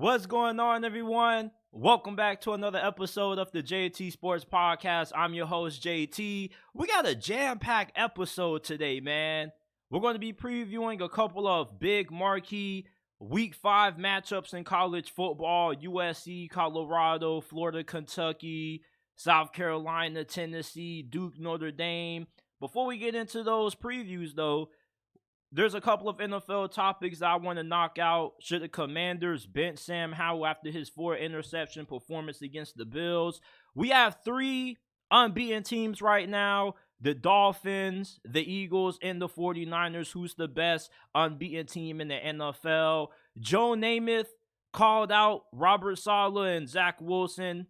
What's going on, everyone? Welcome back to another episode of the JT Sports Podcast. I'm your host, JT. We got a jam-packed episode today, man. We're going to be previewing a couple of big marquee Week 5 matchups in college football. USC-Colorado, Florida, Kentucky, South Carolina, Tennessee, Duke, Notre Dame. Before we get into those previews, though, there's a couple of NFL topics that I want to knock out. Should the Commanders bench Sam Howell after his 4-interception performance against the Bills? We have 3 unbeaten teams right now. The Dolphins, the Eagles, and the 49ers. Who's the best unbeaten team in the NFL? Joe Namath called out Robert Saleh and Zach Wilson.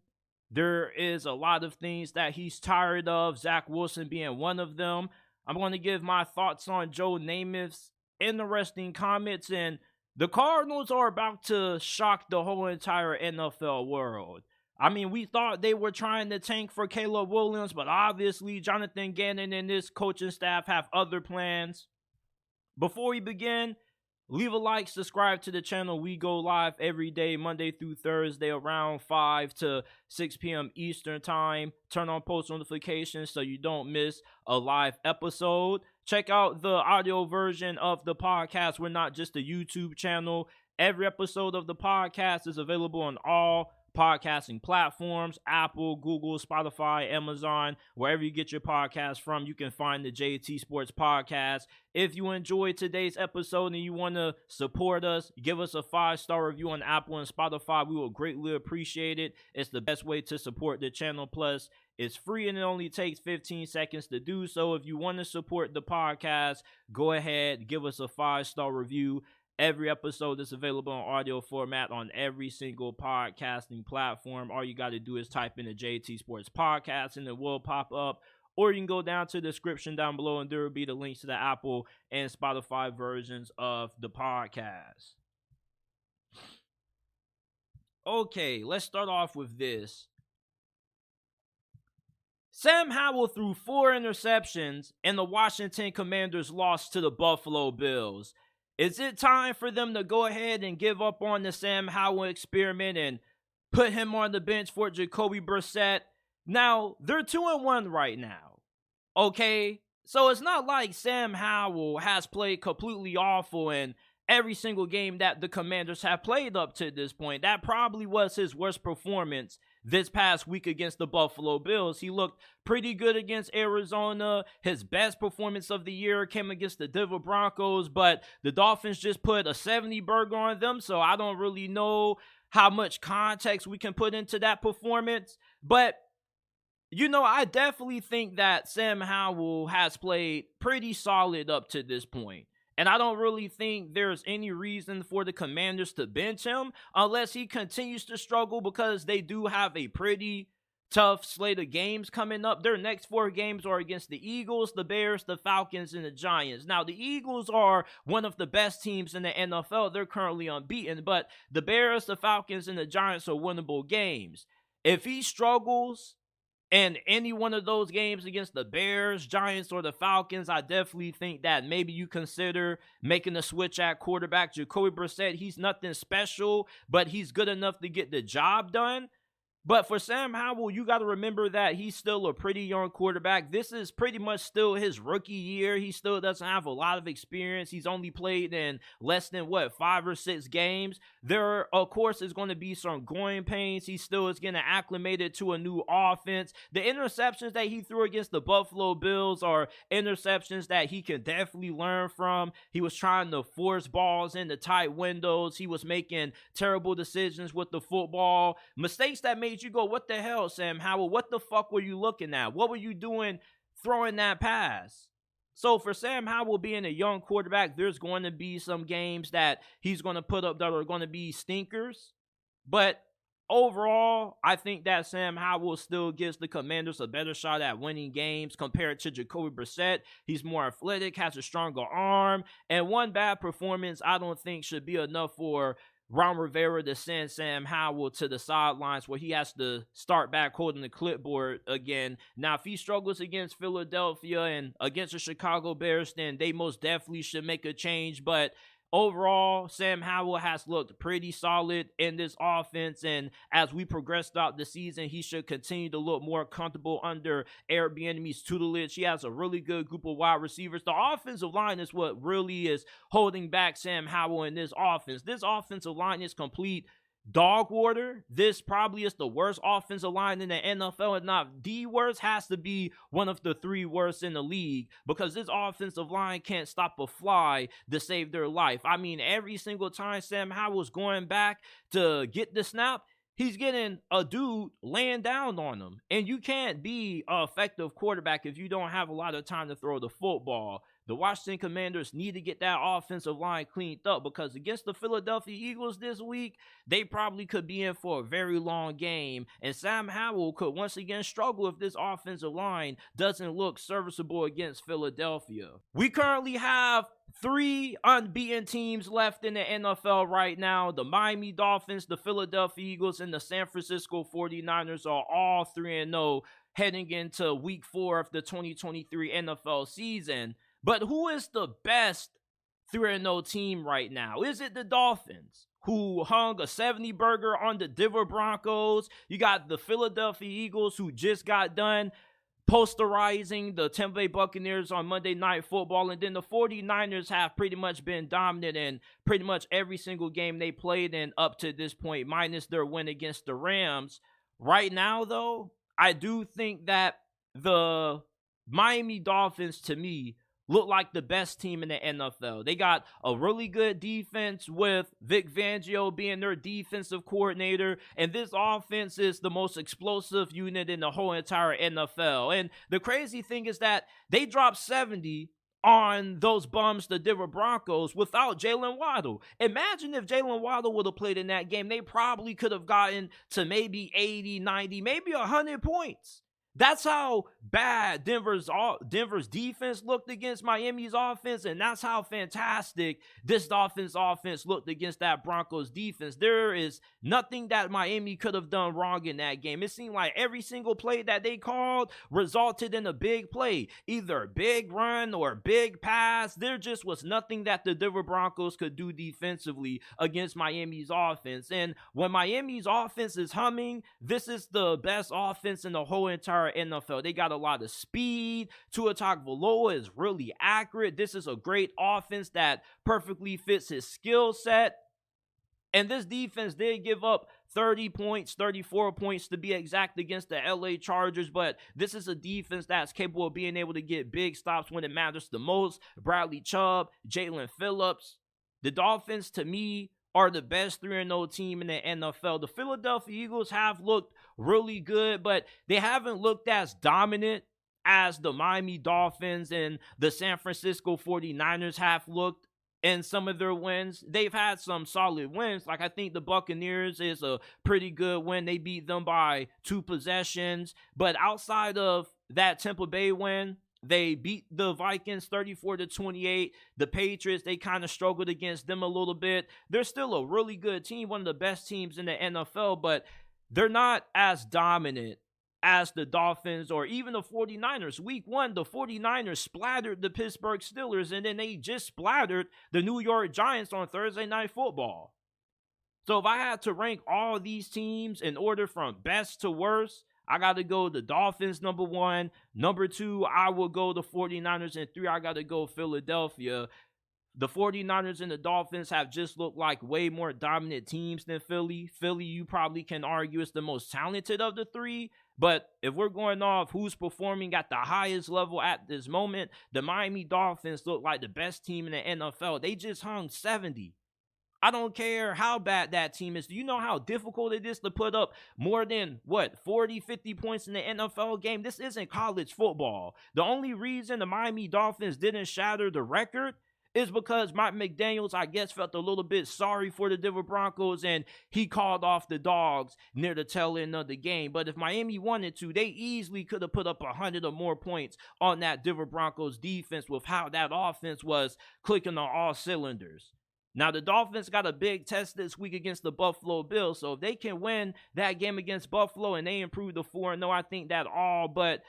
There is a lot of things that he's tired of, Zach Wilson being one of them. I'm going to give my thoughts on Joe Namath's interesting comments, and the Cardinals are about to shock the whole entire NFL world. I mean, we thought they were trying to tank for Caleb Williams, but obviously Jonathan Gannon and his coaching staff have other plans. Before we begin, leave a like, subscribe to the channel. We go live every day, Monday through Thursday, around 5 to 6 p.m. Eastern Time. Turn on post notifications so you don't miss a live episode. Check out the audio version of the podcast. We're not just a YouTube channel. Every episode of the podcast is available on all podcasting platforms: Apple, Google, Spotify, Amazon. Wherever you get your podcast from, you can find the JT Sports Podcast. If you enjoyed today's episode and you want to support us, give us a 5-star review on Apple and Spotify. We will greatly appreciate it. It's the best way to support the channel. Plus, it's free and it only takes 15 seconds to do so. If you want to support the podcast, go ahead, give us a 5-star review. Every episode is available in audio format on every single podcasting platform. All you got to do is type in the JT Sports Podcast and it will pop up. Or you can go down to the description down below and there will be the links to the Apple and Spotify versions of the podcast. Okay, let's start off with this. Sam Howell threw 4 interceptions and the Washington Commanders lost to the Buffalo Bills. Is it time for them to go ahead and give up on the Sam Howell experiment and put him on the bench for Jacoby Brissett? Now, they're 2-1 right now, okay? So it's not like Sam Howell has played completely awful in every single game that the Commanders have played up to this point. That probably was his worst performance this past week against the Buffalo Bills. He looked pretty good against Arizona. His best performance of the year came against the Denver Broncos, but the Dolphins just put a 70 burger on them, so I don't really know how much context we can put into that performance. But, you know, I definitely think that Sam Howell has played pretty solid up to this point. And I don't really think there's any reason for the Commanders to bench him unless he continues to struggle, because they do have a pretty tough slate of games coming up. Their next 4 games are against the Eagles, the Bears, the Falcons, and the Giants. Now, the Eagles are one of the best teams in the NFL. They're currently unbeaten, but the Bears, the Falcons, and the Giants are winnable games. If he struggles in any one of those games against the Bears, Giants, or the Falcons, I definitely think that maybe you consider making a switch at quarterback. Jacoby Brissett, he's nothing special, but he's good enough to get the job done. But for Sam Howell, you got to remember that he's still a pretty young quarterback. This is pretty much still his rookie year. He still doesn't have a lot of experience. He's only played in less than, 5 or 6 games. There, of course, is going to be some growing pains. He still is getting acclimated to a new offense. The interceptions that he threw against the Buffalo Bills are interceptions that he can definitely learn from. He was trying to force balls into tight windows. He was making terrible decisions with the football. Mistakes that made you go, what the hell, Sam Howell? What the fuck were you looking at? What were you doing throwing that pass? So for Sam Howell being a young quarterback, there's going to be some games that he's going to put up that are going to be stinkers. But overall, I think that Sam Howell still gives the Commanders a better shot at winning games compared to Jacoby Brissett. He's more athletic, has a stronger arm, and one bad performance I don't think should be enough for Ron Rivera to send Sam Howell to the sidelines where he has to start back holding the clipboard again. Now, if he struggles against Philadelphia and against the Chicago Bears, then they most definitely should make a change. But overall, Sam Howell has looked pretty solid in this offense, and as we progress throughout the season, he should continue to look more comfortable under Eric Bieniemy's tutelage. He has a really good group of wide receivers. The offensive line is what really is holding back Sam Howell in this offense. This offensive line is complete dog water. This probably is the worst offensive line in the NFL, and not the worst, has to be one of the 3 worst in the league, because this offensive line can't stop a fly to save their life. I mean, every single time Sam Howell's going back to get the snap, he's getting a dude laying down on him. And you can't be an effective quarterback if you don't have a lot of time to throw the football. The Washington Commanders need to get that offensive line cleaned up, because against the Philadelphia Eagles this week, they probably could be in for a very long game. And Sam Howell could once again struggle if this offensive line doesn't look serviceable against Philadelphia. We currently have 3 unbeaten teams left in the NFL right now. The Miami Dolphins, the Philadelphia Eagles, and the San Francisco 49ers are all 3-0 heading into week 4 of the 2023 NFL season. But who is the best 3-0 team right now? Is it the Dolphins, who hung a 70 burger on the Denver Broncos? You got the Philadelphia Eagles, who just got done posterizing the Tampa Bay Buccaneers on Monday Night Football. And then the 49ers have pretty much been dominant in pretty much every single game they played in up to this point, minus their win against the Rams. Right now, though, I do think that the Miami Dolphins, to me, look like the best team in the NFL. They got a really good defense with Vic Fangio being their defensive coordinator, and this offense is the most explosive unit in the whole entire NFL. And the crazy thing is that they dropped 70 on those bums, the Denver Broncos, without Jalen Waddle. Imagine if Jalen Waddle would have played in that game. They probably could have gotten to maybe 80, 90, maybe 100 points. That's how bad Denver's defense looked against Miami's offense, and that's how fantastic this Dolphins offense looked against that Broncos defense. There is nothing that Miami could have done wrong in that game. It seemed like every single play that they called resulted in a big play, either a big run or a big pass. There just was nothing that the Denver Broncos could do defensively against Miami's offense. And when Miami's offense is humming, this is the best offense in the whole entire NFL. They got a lot of speed. Tua Tagovailoa is really accurate. This is a great offense that perfectly fits his skill set. And this defense did give up 30 points, 34 points to be exact, against the LA Chargers, but this is a defense that's capable of being able to get big stops when it matters the most. Bradley Chubb, Jalen Phillips. The Dolphins, to me, are the best 3-0 team in the NFL. The Philadelphia Eagles have looked really good, but they haven't looked as dominant as the Miami Dolphins and the San Francisco 49ers have looked in some of their wins. They've had some solid wins. Like, I think the Buccaneers is a pretty good win. They beat them by 2 possessions. But outside of that Tampa Bay win, they beat the Vikings 34-28. The Patriots, they kind of struggled against them a little bit. They're still a really good team, one of the best teams in the NFL, but they're not as dominant as the Dolphins or even the 49ers. Week 1, the 49ers splattered the Pittsburgh Steelers, and then they just splattered the New York Giants on Thursday Night Football. So if I had to rank all of these teams in order from best to worst, I got to go the Dolphins, number 1. Number 2, I will go the 49ers. And 3, I got to go Philadelphia. The 49ers and the Dolphins have just looked like way more dominant teams than Philly. Philly, you probably can argue, is the most talented of the 3. But if we're going off who's performing at the highest level at this moment, the Miami Dolphins look like the best team in the NFL. They just hung 70. I don't care how bad that team is. Do you know how difficult it is to put up more than, 40, 50 points in the NFL game? This isn't college football. The only reason the Miami Dolphins didn't shatter the record is because Mike McDaniels, I guess, felt a little bit sorry for the Denver Broncos, and he called off the dogs near the tail end of the game. But if Miami wanted to, they easily could have put up 100 or more points on that Denver Broncos defense with how that offense was clicking on all cylinders. Now, the Dolphins got a big test this week against the Buffalo Bills, so if they can win that game against Buffalo and they improve to 4-0, I think that all but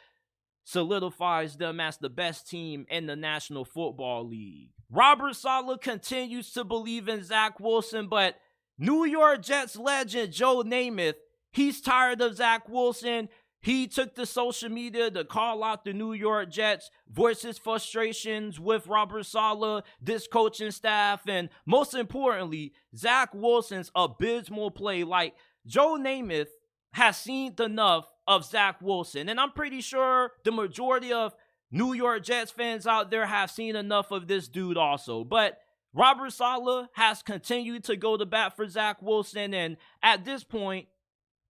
solidifies them as the best team in the National Football League. Robert Saleh continues to believe in Zach Wilson, but New York Jets legend Joe Namath, he's tired of Zach Wilson. He took to social media to call out the New York Jets, voice his frustrations with Robert Saleh, this coaching staff, and most importantly, Zach Wilson's abysmal play. Like, Joe Namath has seen enough of Zach Wilson, and I'm pretty sure the majority of New York Jets fans out there have seen enough of this dude also. But Robert Saleh has continued to go to bat for Zach Wilson, and at this point,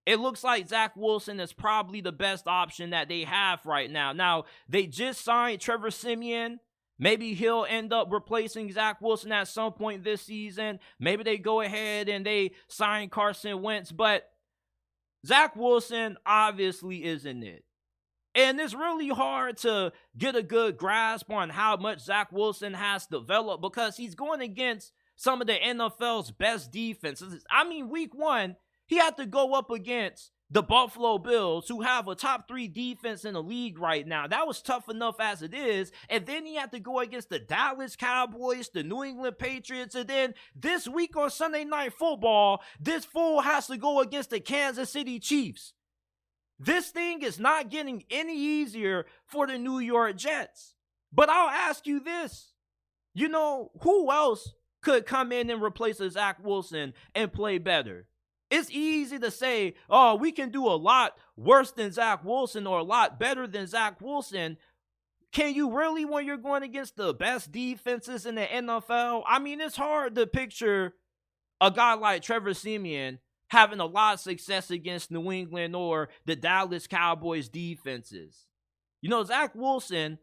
it looks like Zach Wilson is probably the best option that they have right now. Now, they just signed Trevor Siemian. Maybe he'll end up replacing Zach Wilson at some point this season. Maybe they go ahead and they sign Carson Wentz. But Zach Wilson obviously isn't it. And it's really hard to get a good grasp on how much Zach Wilson has developed because he's going against some of the NFL's best defenses. I mean, week one, he had to go up against the Buffalo Bills, who have a top 3 defense in the league right now. That was tough enough as it is. And then he had to go against the Dallas Cowboys, the New England Patriots. And then this week on Sunday Night Football, this fool has to go against the Kansas City Chiefs. This thing is not getting any easier for the New York Jets. But I'll ask you this. You know, who else could come in and replace Zach Wilson and play better? It's easy to say, oh, we can do a lot worse than Zach Wilson or a lot better than Zach Wilson. Can you really when you're going against the best defenses in the NFL? I mean, it's hard to picture a guy like Trevor Siemian having a lot of success against New England or the Dallas Cowboys defenses. You know, Zach Wilson,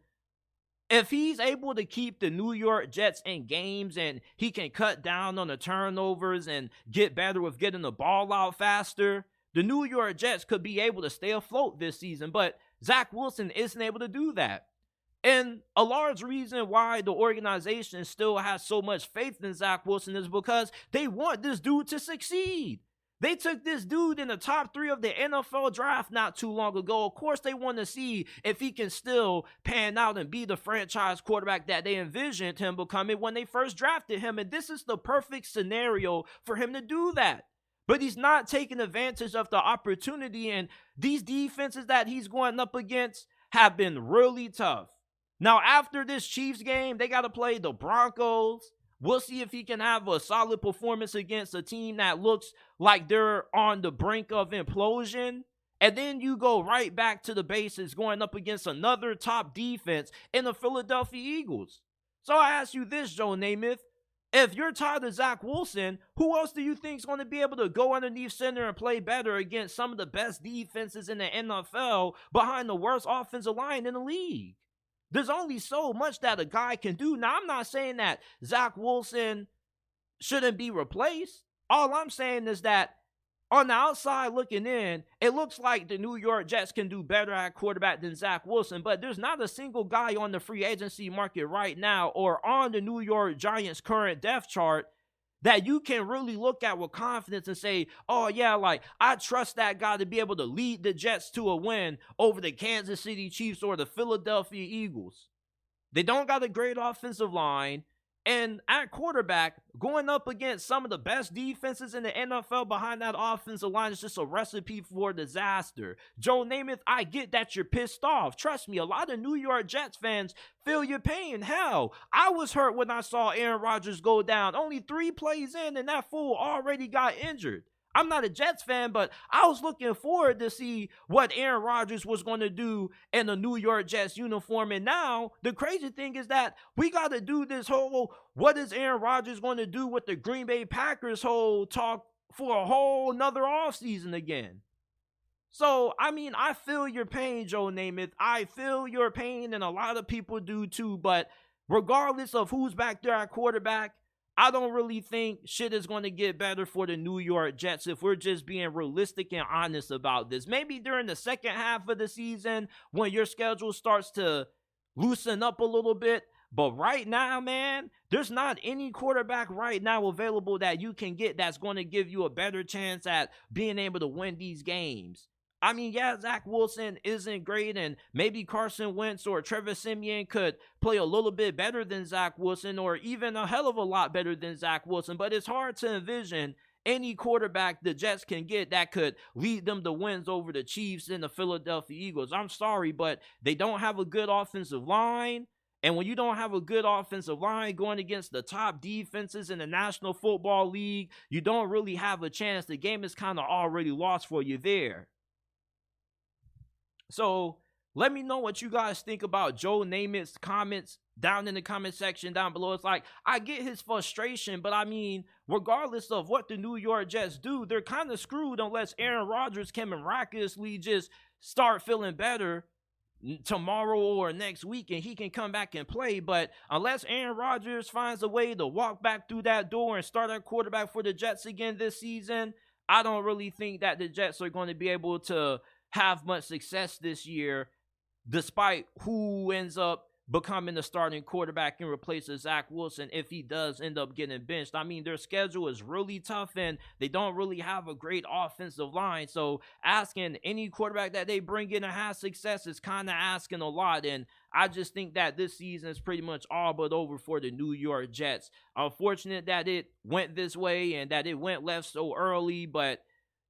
if he's able to keep the New York Jets in games and he can cut down on the turnovers and get better with getting the ball out faster, the New York Jets could be able to stay afloat this season. But Zach Wilson isn't able to do that. And a large reason why the organization still has so much faith in Zach Wilson is because they want this dude to succeed. They took this dude in the top 3 of the NFL draft not too long ago. Of course, they want to see if he can still pan out and be the franchise quarterback that they envisioned him becoming when they first drafted him. And this is the perfect scenario for him to do that. But he's not taking advantage of the opportunity. And these defenses that he's going up against have been really tough. Now, after this Chiefs game, they got to play the Broncos. We'll see if he can have a solid performance against a team that looks like they're on the brink of implosion. And then you go right back to the basics going up against another top defense in the Philadelphia Eagles. So I ask you this, Joe Namath. If you're tired of Zach Wilson, who else do you think is going to be able to go underneath center and play better against some of the best defenses in the NFL behind the worst offensive line in the league? There's only so much that a guy can do. Now, I'm not saying that Zach Wilson shouldn't be replaced. All I'm saying is that on the outside looking in, it looks like the New York Jets can do better at quarterback than Zach Wilson, but there's not a single guy on the free agency market right now or on the New York Giants' current depth chart that you can really look at with confidence and say, oh, yeah, like, I trust that guy to be able to lead the Jets to a win over the Kansas City Chiefs or the Philadelphia Eagles. They don't got a great offensive line. And at quarterback, going up against some of the best defenses in the NFL behind that offensive line is just a recipe for disaster. Joe Namath, I get that you're pissed off. Trust me, a lot of New York Jets fans feel your pain. Hell, I was hurt when I saw Aaron Rodgers go down. Only 3 plays in and that fool already got injured. I'm not a Jets fan, but I was looking forward to see what Aaron Rodgers was going to do in a New York Jets uniform. And now, the crazy thing is that we got to do this whole, what is Aaron Rodgers going to do with the Green Bay Packers whole talk for a whole nother offseason again. So, I mean, I feel your pain, Joe Namath. I feel your pain, and a lot of people do too. But regardless of who's back there at quarterback, I don't really think shit is going to get better for the New York Jets if we're just being realistic and honest about this. Maybe during the second half of the season when your schedule starts to loosen up a little bit. But right now, man, there's not any quarterback right now available that you can get that's going to give you a better chance at being able to win these games. I mean, yeah, Zach Wilson isn't great, and maybe Carson Wentz or Trevor Siemian could play a little bit better than Zach Wilson, or even a hell of a lot better than Zach Wilson, but it's hard to envision any quarterback the Jets can get that could lead them to wins over the Chiefs and the Philadelphia Eagles. I'm sorry, but they don't have a good offensive line. And when you don't have a good offensive line going against the top defenses in the National Football League, you don't really have a chance. The game is kind of already lost for you there. So let me know what you guys think about Joe Namath's comments down in the comment section down below. It's like, I get his frustration, but I mean, regardless of what the New York Jets do, they're kind of screwed unless Aaron Rodgers can miraculously just start feeling better tomorrow or next week and he can come back and play. But unless Aaron Rodgers finds a way to walk back through that door and start at quarterback for the Jets again this season, I don't really think that the Jets are going to be able to have much success this year, despite who ends up becoming the starting quarterback and replaces Zach Wilson if he does end up getting benched. I mean, their schedule is really tough and they don't really have a great offensive line. So asking any quarterback that they bring in to have success is kind of asking a lot. And I just think that this season is pretty much all but over for the New York Jets. Unfortunate that it went this way and that it went left so early, but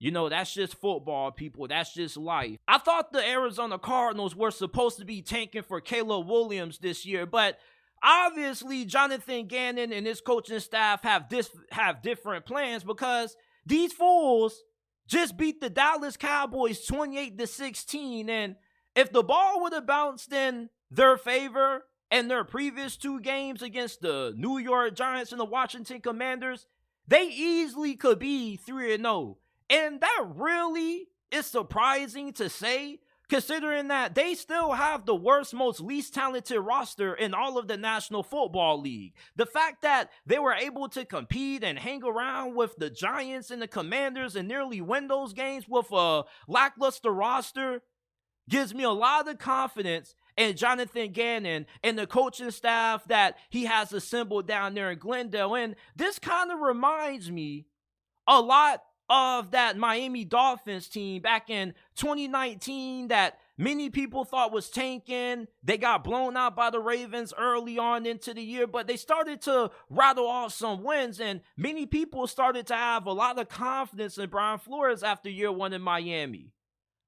you know, that's just football, people. That's just life. I thought the Arizona Cardinals were supposed to be tanking for Caleb Williams this year, but obviously Jonathan Gannon and his coaching staff have different plans, because these fools just beat the Dallas Cowboys 28-16, and if the ball would have bounced in their favor in their previous two games against the New York Giants and the Washington Commanders, they easily could be 3-0. And that really is surprising to say, considering that they still have the worst, most least talented roster in all of the National Football League. The fact that they were able to compete and hang around with the Giants and the Commanders and nearly win those games with a lackluster roster gives me a lot of confidence in Jonathan Gannon and the coaching staff that he has assembled down there in Glendale. And this kind of reminds me a lot of that Miami Dolphins team back in 2019 that many people thought was tanking. They got blown out by the Ravens early on into the year, but they started to rattle off some wins, and many people started to have a lot of confidence in Brian Flores after year one in Miami.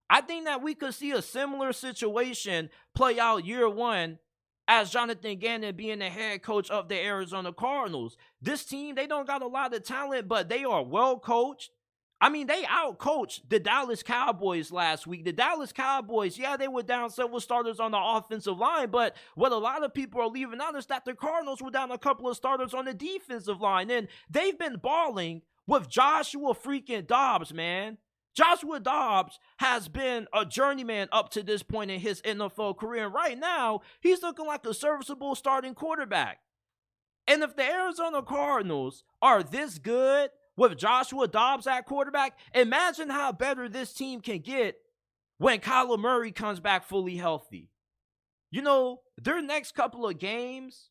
I think that we could see a similar situation play out year one as Jonathan Gannon being the head coach of the Arizona Cardinals. This team, they don't got a lot of talent, but they are well coached. I mean, they outcoached the Dallas Cowboys last week. The Dallas Cowboys, yeah, they were down several starters on the offensive line, but what a lot of people are leaving out is that the Cardinals were down a couple of starters on the defensive line, and they've been balling with Joshua freaking Dobbs, man. Joshua Dobbs has been a journeyman up to this point in his NFL career, and right now, he's looking like a serviceable starting quarterback. And if the Arizona Cardinals are this good with Joshua Dobbs at quarterback, imagine how better this team can get when Kyler Murray comes back fully healthy. You know, their next couple of games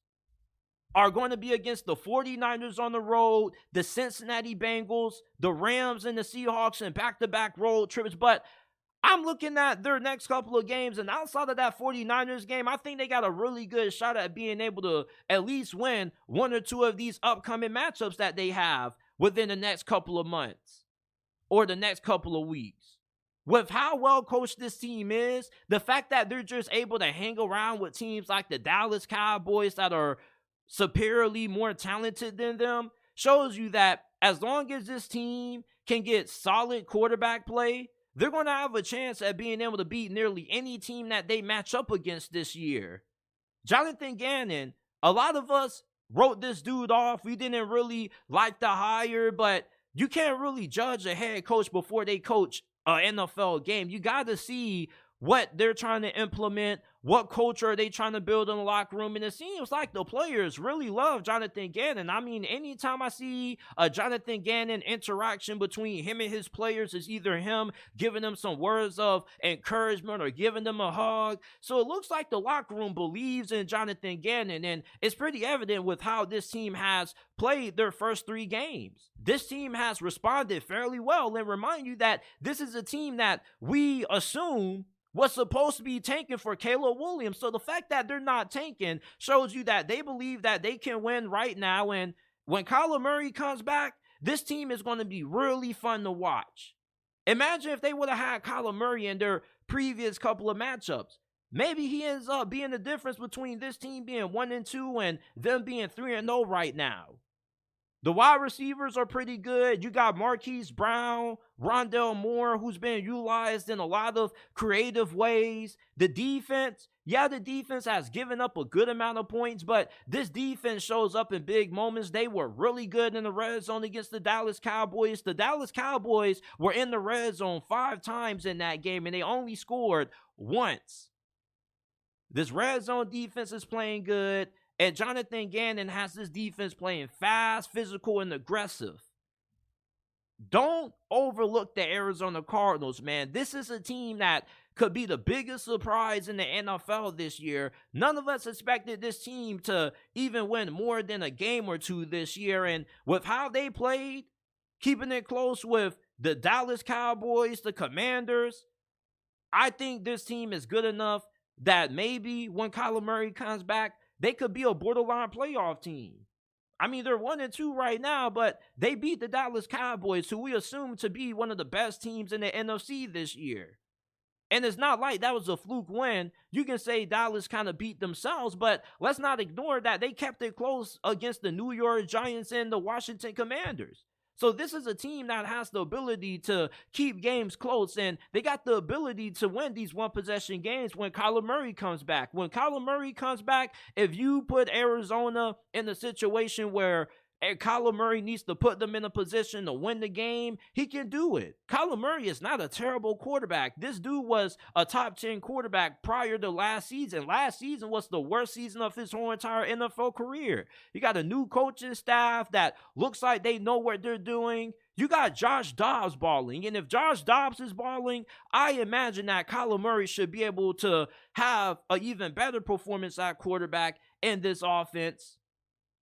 are going to be against the 49ers on the road, the Cincinnati Bengals, the Rams and the Seahawks, and back-to-back road trips. But I'm looking at their next couple of games, and outside of that 49ers game, I think they got a really good shot at being able to at least win one or two of these upcoming matchups that they have within the next couple of months or the next couple of weeks. With how well coached this team is, the fact that they're just able to hang around with teams like the Dallas Cowboys that are superiorly more talented than them shows you that as long as this team can get solid quarterback play, they're going to have a chance at being able to beat nearly any team that they match up against this year. Jonathan Gannon, a lot of us wrote this dude off. We didn't really like the hire, but you can't really judge a head coach before they coach an NFL game. You got to see what they're trying to implement, what culture are they trying to build in the locker room. And it seems like the players really love Jonathan Gannon. I mean, anytime I see a Jonathan Gannon interaction between him and his players, is either him giving them some words of encouragement or giving them a hug. So it looks like the locker room believes in Jonathan Gannon, and it's pretty evident with how this team has played their first 3 games. This team has responded fairly well, and remind you that this is a team that we assume was supposed to be tanking for Caleb Williams. So the fact that they're not tanking shows you that they believe that they can win right now. And when Kyler Murray comes back, this team is going to be really fun to watch. Imagine if they would have had Kyler Murray in their previous couple of matchups. Maybe he ends up being the difference between this team being 1-2 and them being 3-0 right now. The wide receivers are pretty good. You got Marquise Brown, Rondell Moore, who's been utilized in a lot of creative ways. The defense has given up a good amount of points, but this defense shows up in big moments. They were really good in the red zone against the Dallas Cowboys. The Dallas Cowboys were in the red zone 5 times in that game, and they only scored once. This red zone defense is playing good. And Jonathan Gannon has this defense playing fast, physical, and aggressive. Don't overlook the Arizona Cardinals, man. This is a team that could be the biggest surprise in the NFL this year. None of us expected this team to even win more than a game or 2 this year. And with how they played, keeping it close with the Dallas Cowboys, the Commanders, I think this team is good enough that maybe when Kyler Murray comes back, they could be a borderline playoff team. I mean, they're 1-2 right now, but they beat the Dallas Cowboys, who we assume to be one of the best teams in the NFC this year. And it's not like that was a fluke win. You can say Dallas kind of beat themselves, but let's not ignore that they kept it close against the New York Giants and the Washington Commanders. So this is a team that has the ability to keep games close, and they got the ability to win these one-possession games when Kyler Murray comes back. When Kyler Murray comes back, if you put Arizona in a situation where Kyler Murray needs to put them in a position to win the game, he can do it. Kyler Murray is not a terrible quarterback. This dude was a top 10 quarterback prior to last season. Last season was the worst season of his whole entire NFL career. You got a new coaching staff that looks like they know what they're doing. You got Josh Dobbs balling, and if Josh Dobbs is balling, I imagine that Kyler Murray should be able to have an even better performance at quarterback in this offense.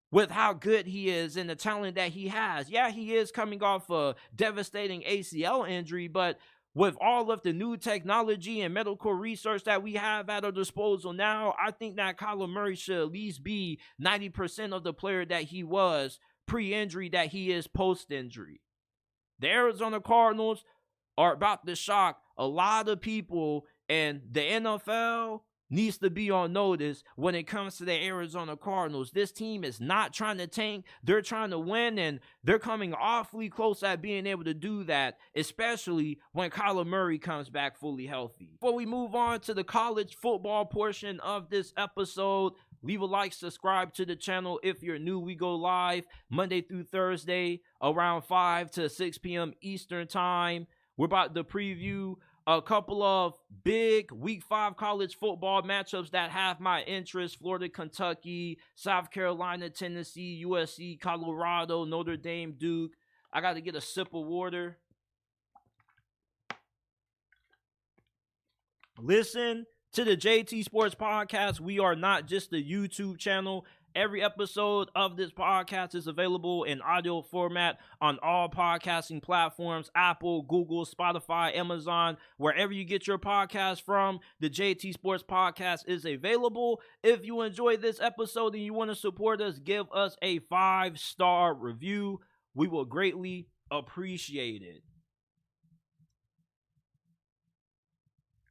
With how good he is and the talent that he has. Yeah, he is coming off a devastating ACL injury, but with all of the new technology and medical research that we have at our disposal now, I think that Kyler Murray should at least be 90% of the player that he was pre-injury that he is post-injury. The Arizona Cardinals are about to shock a lot of people, and the NFL needs to be on notice when it comes to the Arizona Cardinals. This team is not trying to tank. They're trying to win, and they're coming awfully close at being able to do that, especially when Kyler Murray comes back fully healthy. Before we move on to the college football portion of this episode, leave a like, subscribe to the channel if you're new. We go live Monday through Thursday around 5 to 6 p.m. Eastern time. We're about to preview a couple of big Week 5 college football matchups that have my interest. Florida, Kentucky, South Carolina, Tennessee, USC, Colorado, Notre Dame, Duke. I got to get a sip of water. Listen to the JT Sports Podcast. We are not just a YouTube channel. Every episode of this podcast is available in audio format on all podcasting platforms: Apple, Google, Spotify, Amazon, wherever you get your podcast from. The JT Sports Podcast is available. If you enjoyed this episode and you want to support us, give us a 5-star review. We will greatly appreciate it.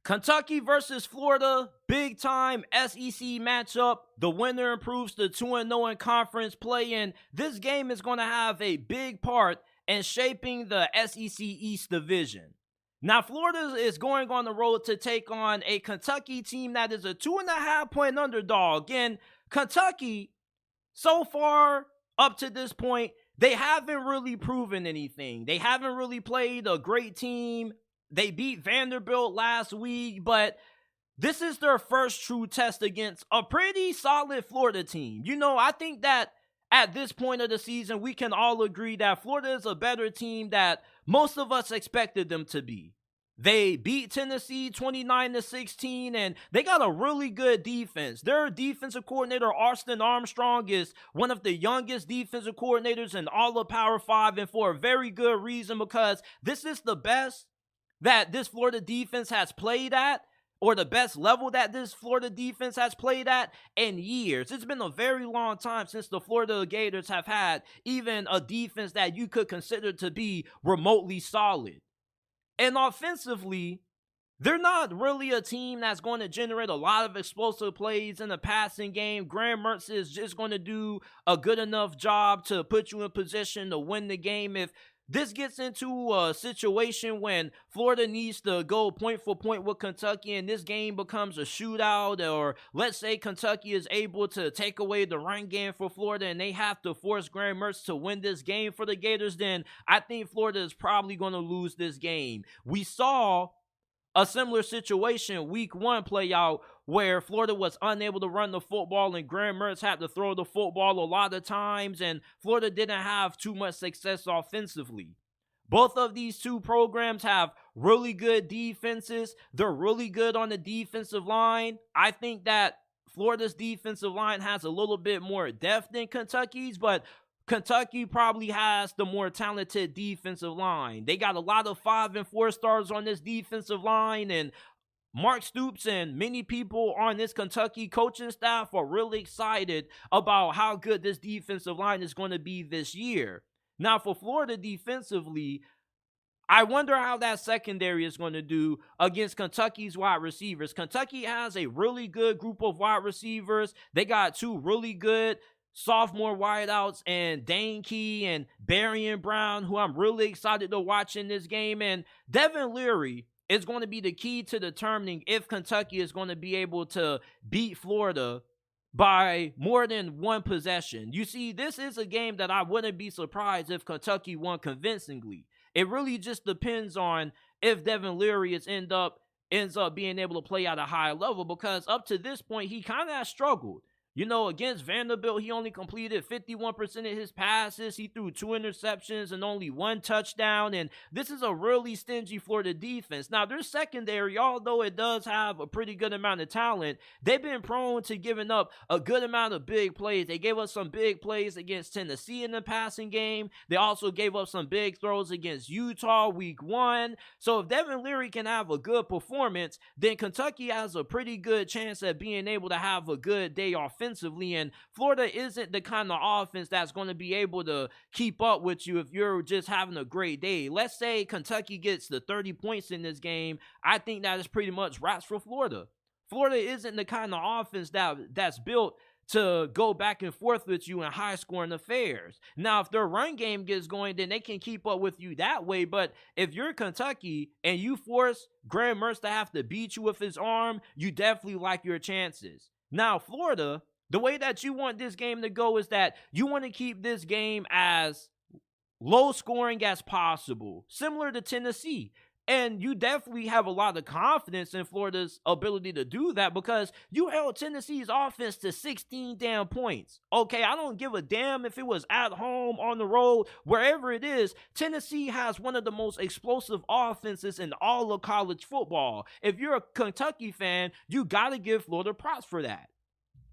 Kentucky versus Florida, big time SEC matchup. The winner improves to 2-0 in conference play, and this game is going to have a big part in shaping the SEC East division. Now, Florida is going on the road to take on a Kentucky team that is a 2.5-point underdog. And Kentucky, so far up to this point, they haven't really proven anything. They haven't really played a great team They beat Vanderbilt last week, but this is their first true test against a pretty solid Florida team. I think that at this point of the season, we can all agree that Florida is a better team that most of us expected them to be. They beat Tennessee 29-16, and they got a really good defense. Their defensive coordinator, Austin Armstrong, is one of the youngest defensive coordinators in all of Power 5, and for a very good reason, because this is the best that this Florida defense has played at, or the best level that this Florida defense has played at in years. It's been a very long time since the Florida Gators have had even a defense that you could consider to be remotely solid. And offensively, they're not really a team that's going to generate a lot of explosive plays in the passing game. Graham Mertz is just going to do a good enough job to put you in position to win the game. If this gets into a situation when Florida needs to go point for point with Kentucky and this game becomes a shootout, or let's say Kentucky is able to take away the run game for Florida and they have to force Graham Mertz to win this game for the Gators, then I think Florida is probably going to lose this game. We saw a similar situation week 1 play out where Florida was unable to run the football and Graham Mertz had to throw the football a lot of times, and Florida didn't have too much success offensively. Both of these two programs have really good defenses. They're really good on the defensive line. I think that Florida's defensive line has a little bit more depth than Kentucky's, but Kentucky probably has the more talented defensive line. They got a lot of 5 and 4 stars on this defensive line, and Mark Stoops and many people on this Kentucky coaching staff are really excited about how good this defensive line is going to be this year. Now, for Florida defensively, I wonder how that secondary is going to do against Kentucky's wide receivers. Kentucky has a really good group of wide receivers. They got 2 really good sophomore wideouts and Dane Key and Barian Brown, who I'm really excited to watch in this game. And Devin Leary is going to be the key to determining if Kentucky is going to be able to beat Florida by more than one possession. You see, this is a game that I wouldn't be surprised if Kentucky won convincingly. It really just depends on if Devin Leary ends up being able to play at a high level, because up to this point, he kind of has struggled. Against Vanderbilt, he only completed 51% of his passes. He threw 2 interceptions and only 1 touchdown. And this is a really stingy Florida defense. Now, their secondary, although it does have a pretty good amount of talent, they've been prone to giving up a good amount of big plays. They gave us some big plays against Tennessee in the passing game. They also gave up some big throws against Utah week 1. So if Devin Leary can have a good performance, then Kentucky has a pretty good chance at being able to have a good day offensively. And Florida isn't the kind of offense that's going to be able to keep up with you if you're just having a great day. Let's say Kentucky gets the 30 points in this game. I think that is pretty much wraps for Florida. Florida isn't the kind of offense that's built to go back and forth with you in high-scoring affairs. Now, if their run game gets going, then they can keep up with you that way. But if you're Kentucky and you force Graham Mertz to have to beat you with his arm, you definitely like your chances. Now, Florida, the way that you want this game to go is that you want to keep this game as low scoring as possible, similar to Tennessee. And you definitely have a lot of confidence in Florida's ability to do that, because you held Tennessee's offense to 16 damn points. Okay, I don't give a damn if it was at home, on the road, wherever it is. Tennessee has one of the most explosive offenses in all of college football. If you're a Kentucky fan, you got to give Florida props for that.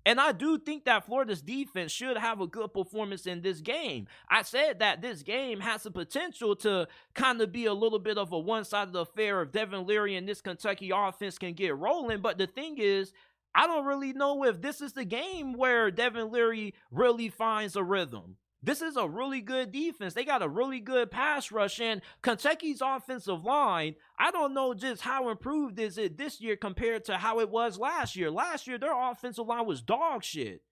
And I do think that Florida's defense should have a good performance in this game. I said that this game has the potential to kind of be a little bit of a one-sided affair if Devin Leary and this Kentucky offense can get rolling. But the thing is, I don't really know if this is the game where Devin Leary really finds a rhythm. This is a really good defense. They got a really good pass rush, and Kentucky's offensive line, I don't know just how improved is it this year compared to how it was last year. Last year, their offensive line was dog shit.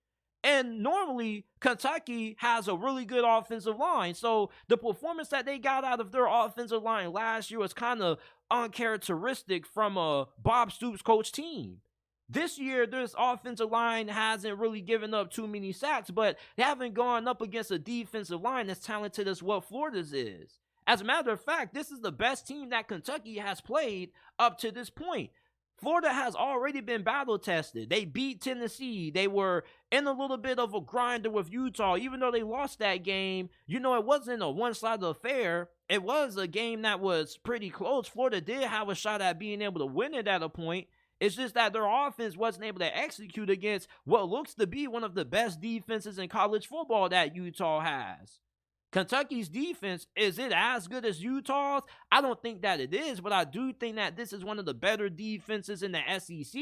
And normally, Kentucky has a really good offensive line. So the performance that they got out of their offensive line last year was kind of uncharacteristic from a Bob Stoops coach team. This year, this offensive line hasn't really given up too many sacks, but they haven't gone up against a defensive line as talented as what Florida's is. As a matter of fact, this is the best team that Kentucky has played up to this point. Florida has already been battle tested. They beat Tennessee. They were in a little bit of a grinder with Utah. Even though they lost that game, it wasn't a one-sided affair. It was a game that was pretty close. Florida did have a shot at being able to win it at a point. It's just that their offense wasn't able to execute against what looks to be one of the best defenses in college football that Utah has. Kentucky's defense, is it as good as Utah's? I don't think that it is, but I do think that this is one of the better defenses in the SEC.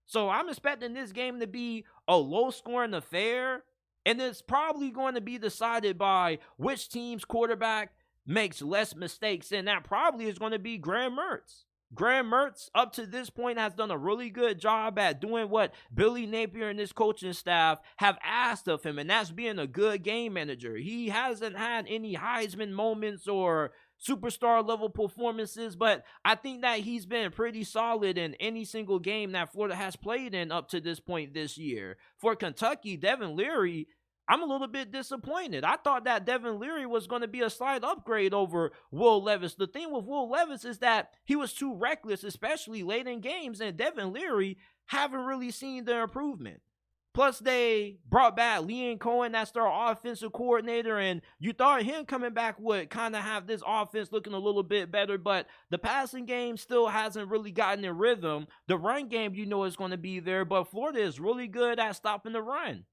So I'm expecting this game to be a low-scoring affair, and it's probably going to be decided by which team's quarterback makes less mistakes, and that probably is going to be Graham Mertz. Graham Mertz, up to this point, has done a really good job at doing what Billy Napier and his coaching staff have asked of him, and that's being a good game manager. He hasn't had any Heisman moments or superstar-level performances, but I think that he's been pretty solid in any single game that Florida has played in up to this point this year. For Kentucky, Devin Leary, I'm a little bit disappointed. I thought that Devin Leary was going to be a slight upgrade over Will Levis. The thing with Will Levis is that he was too reckless, especially late in games, and Devin Leary haven't really seen the improvement. Plus, they brought back Liam Cohen, that's their offensive coordinator, and you thought him coming back would kind of have this offense looking a little bit better, but the passing game still hasn't really gotten in rhythm. The run game, is going to be there, but Florida is really good at stopping the run.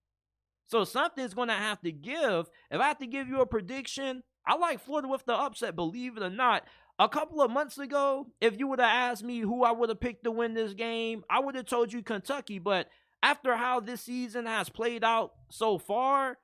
So something's going to have to give. If I have to give you a prediction, I like Florida with the upset, believe it or not. A couple of months ago, if you would have asked me who I would have picked to win this game, I would have told you Kentucky. But after how this season has played out so far,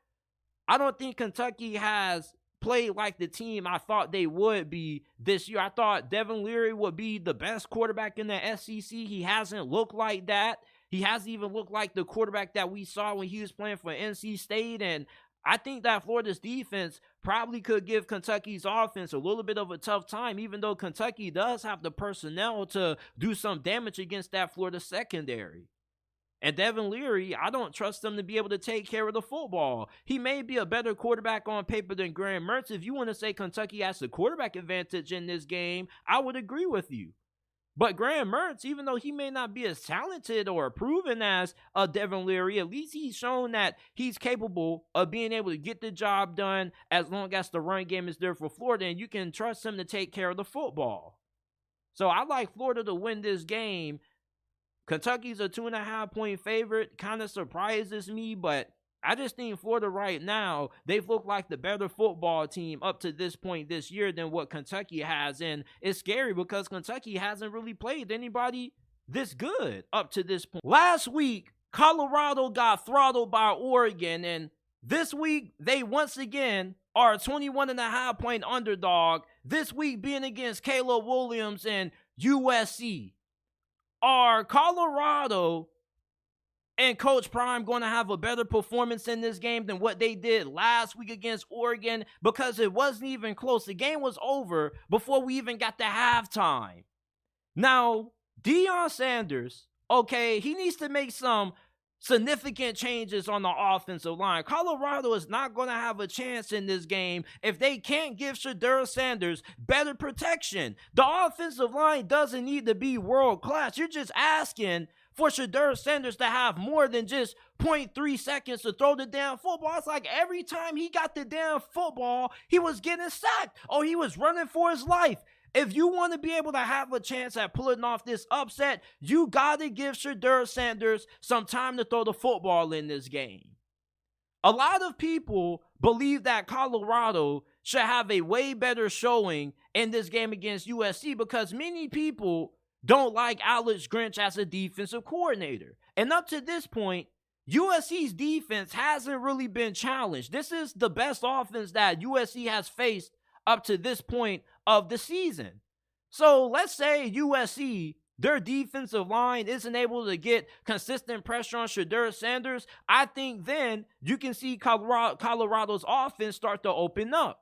I don't think Kentucky has played like the team I thought they would be this year. I thought Devin Leary would be the best quarterback in the SEC. He hasn't looked like that. He hasn't even looked like the quarterback that we saw when he was playing for NC State. And I think that Florida's defense probably could give Kentucky's offense a little bit of a tough time, even though Kentucky does have the personnel to do some damage against that Florida secondary. And Devin Leary, I don't trust him to be able to take care of the football. He may be a better quarterback on paper than Graham Mertz. If you want to say Kentucky has the quarterback advantage in this game, I would agree with you. But Graham Mertz, even though he may not be as talented or proven as Devin Leary, at least he's shown that he's capable of being able to get the job done as long as the run game is there for Florida, and you can trust him to take care of the football. So I like Florida to win this game. Kentucky's a 2.5-point favorite. Kind of surprises me, but I just think Florida right now, they've looked like the better football team up to this point this year than what Kentucky has. And it's scary because Kentucky hasn't really played anybody this good up to this point. Last week, Colorado got throttled by Oregon. And this week, they once again are a 21.5-point underdog. This week being against Caleb Williams and USC. Are Colorado and Coach Prime going to have a better performance in this game than what they did last week against Oregon? Because it wasn't even close. The game was over before we even got to halftime. Now, Deion Sanders, okay, he needs to make some significant changes on the offensive line. Colorado is not going to have a chance in this game if they can't give Shedeur Sanders better protection. The offensive line doesn't need to be world class. You're just asking for Shedeur Sanders to have more than just 0.3 seconds to throw the damn football. It's like every time he got the damn football, he was getting sacked or he was running for his life. If you want to be able to have a chance at pulling off this upset, you got to give Shedeur Sanders some time to throw the football in this game. A lot of people believe that Colorado should have a way better showing in this game against USC because many people don't like Alex Grinch as a defensive coordinator. And up to this point, USC's defense hasn't really been challenged. This is the best offense that USC has faced up to this point of the season. So let's say USC, their defensive line isn't able to get consistent pressure on Shedeur Sanders. I think then you can see Colorado's offense start to open up.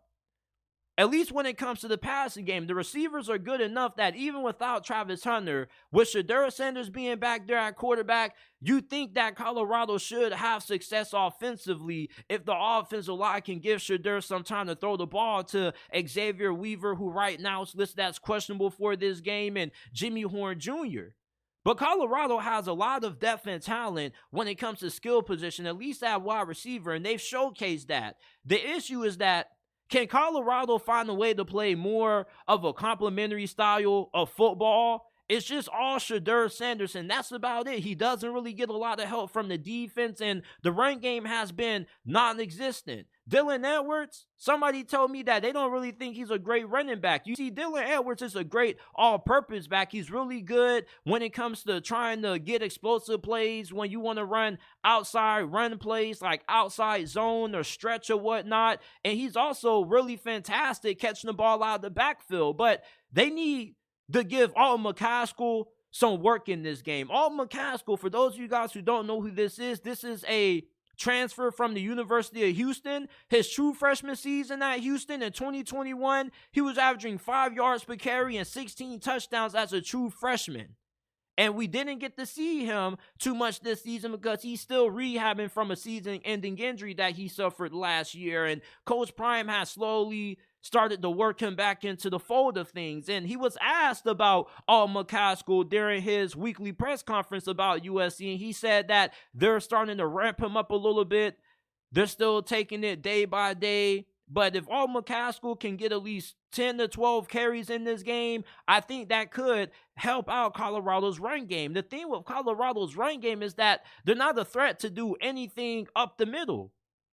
at least when it comes to the passing game, the receivers are good enough that even without Travis Hunter, with Shedeur Sanders being back there at quarterback, you think that Colorado should have success offensively if the offensive line can give Shedeur some time to throw the ball to Xavier Weaver, who right now is listed as questionable for this game, and Jimmy Horn Jr. But Colorado has a lot of depth and talent when it comes to skill position, at least at wide receiver, and they've showcased that. The issue is that, can Colorado find a way to play more of a complementary style of football? It's just all Shedeur Sanders, and that's about it. He doesn't really get a lot of help from the defense, and the run game has been non-existent. Dylan Edwards, somebody told me that they don't really think he's a great running back. You see, Dylan Edwards is a great all-purpose back. He's really good when it comes to trying to get explosive plays, when you want to run outside run plays like outside zone or stretch or whatnot. And he's also really fantastic catching the ball out of the backfield. But they need to give Alton McCaskill some work in this game. Alton McCaskill, for those of you guys who don't know who this is a transfer from the University of Houston. His true freshman season at Houston in 2021, he was averaging 5 yards per carry and 16 touchdowns as a true freshman. And we didn't get to see him too much this season because he's still rehabbing from a season-ending injury that he suffered last year. And Coach Prime has slowly started to work him back into the fold of things. And he was asked about Alton McCaskill during his weekly press conference about USC, and he said that they're starting to ramp him up a little bit. They're still taking it day by day. But if Alton McCaskill can get at least 10 to 12 carries in this game, I think that could help out Colorado's run game. The thing with Colorado's run game is that they're not a threat to do anything up the middle.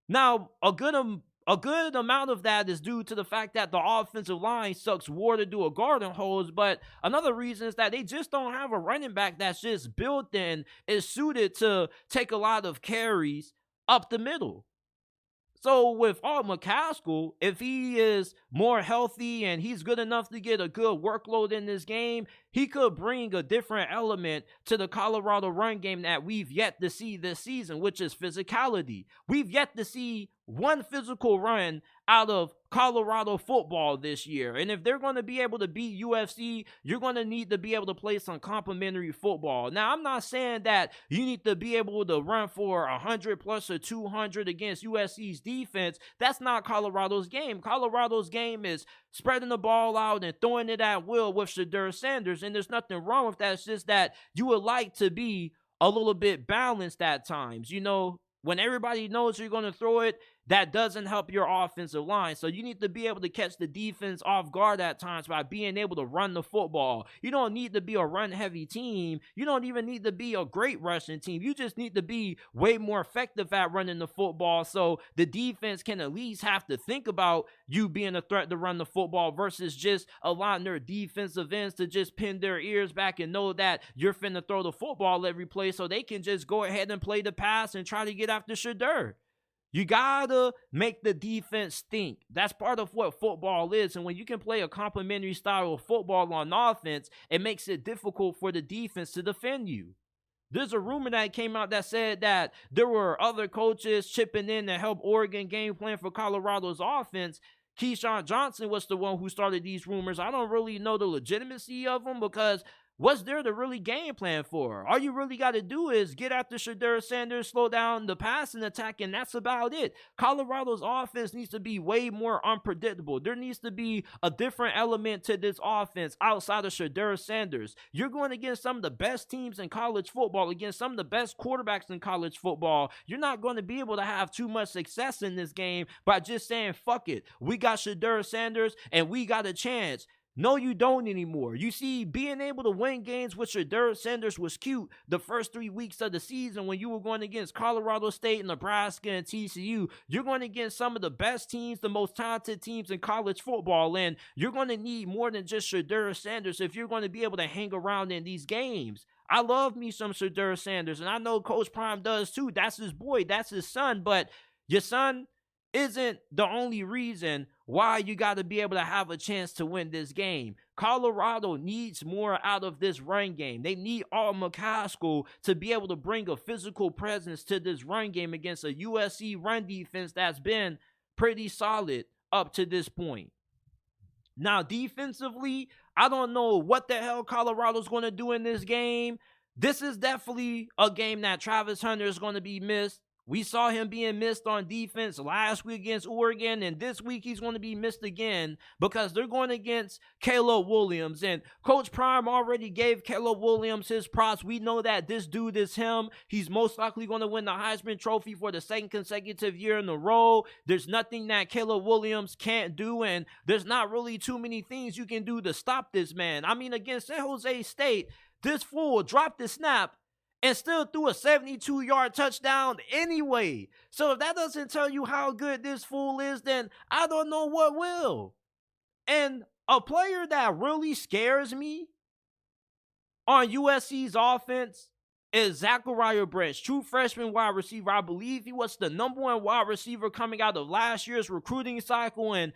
Now, a good amount of that is due to the fact that the offensive line sucks war to do a garden hose, but another reason is that they just don't have a running back that's just built in, is suited to take a lot of carries up the middle. So with Alton McCaskill, if he is more healthy and he's good enough to get a good workload in this game, he could bring a different element to the Colorado run game that we've yet to see this season, which is physicality. We've yet to see one physical run out of Colorado football this year. And if they're going to be able to beat UFC, you're going to need to be able to play some complementary football. Now, I'm not saying that you need to be able to run for 100 plus or 200 against USC's defense. That's not Colorado's game. Colorado's game is spreading the ball out and throwing it at will with Shedeur Sanders. And there's nothing wrong with that. It's just that you would like to be a little bit balanced at times. You know, when everybody knows you're going to throw it, that doesn't help your offensive line. So you need to be able to catch the defense off guard at times by being able to run the football. You don't need to be a run-heavy team. You don't even need to be a great rushing team. You just need to be way more effective at running the football so the defense can at least have to think about you being a threat to run the football versus just allowing their defensive ends to just pin their ears back and know that you're finna throw the football every play so they can just go ahead and play the pass and try to get after Shedeur. You gotta make the defense think. That's part of what football is. And when you can play a complementary style of football on offense, it makes it difficult for the defense to defend you. There's a rumor that came out that said that there were other coaches chipping in to help Oregon game plan for Colorado's offense. Keyshawn Johnson was the one who started these rumors. I don't really know the legitimacy of them because what's there to really game plan for? All you really got to do is get after Shedeur Sanders, slow down the passing attack, and that's about it. Colorado's offense needs to be way more unpredictable. There needs to be a different element to this offense outside of Shedeur Sanders. You're going against some of the best teams in college football, against some of the best quarterbacks in college football. You're not going to be able to have too much success in this game by just saying, fuck it, we got Shedeur Sanders and we got a chance. No, you don't anymore. You see, being able to win games with Shedeur Sanders was cute the first 3 weeks of the season when you were going against Colorado State, Nebraska, and TCU. You're going against some of the best teams, the most talented teams in college football, and you're going to need more than just Shedeur Sanders if you're going to be able to hang around in these games. I love me some Shedeur Sanders, and I know Coach Prime does too. That's his boy. That's his son, but your son isn't the only reason why you got to be able to have a chance to win this game. Colorado needs more out of this run game. They need Alton McCaskill to be able to bring a physical presence to this run game against a USC run defense that's been pretty solid up to this point. Now, defensively, I don't know what the hell Colorado's going to do in this game. This is definitely a game that Travis Hunter is going to be missed. We saw him being missed on defense last week against Oregon, and this week he's going to be missed again because they're going against Caleb Williams. And Coach Prime already gave Caleb Williams his props. We know that this dude is him. He's most likely going to win the Heisman Trophy for the second consecutive year in a row. There's nothing that Caleb Williams can't do, and there's not really too many things you can do to stop this man. I mean, against San Jose State, this fool dropped the snap and still threw a 72-yard touchdown anyway. So if that doesn't tell you how good this fool is, then I don't know what will. And a player that really scares me on USC's offense is Zachariah Branch, true freshman wide receiver. I believe he was the number one wide receiver coming out of last year's recruiting cycle, and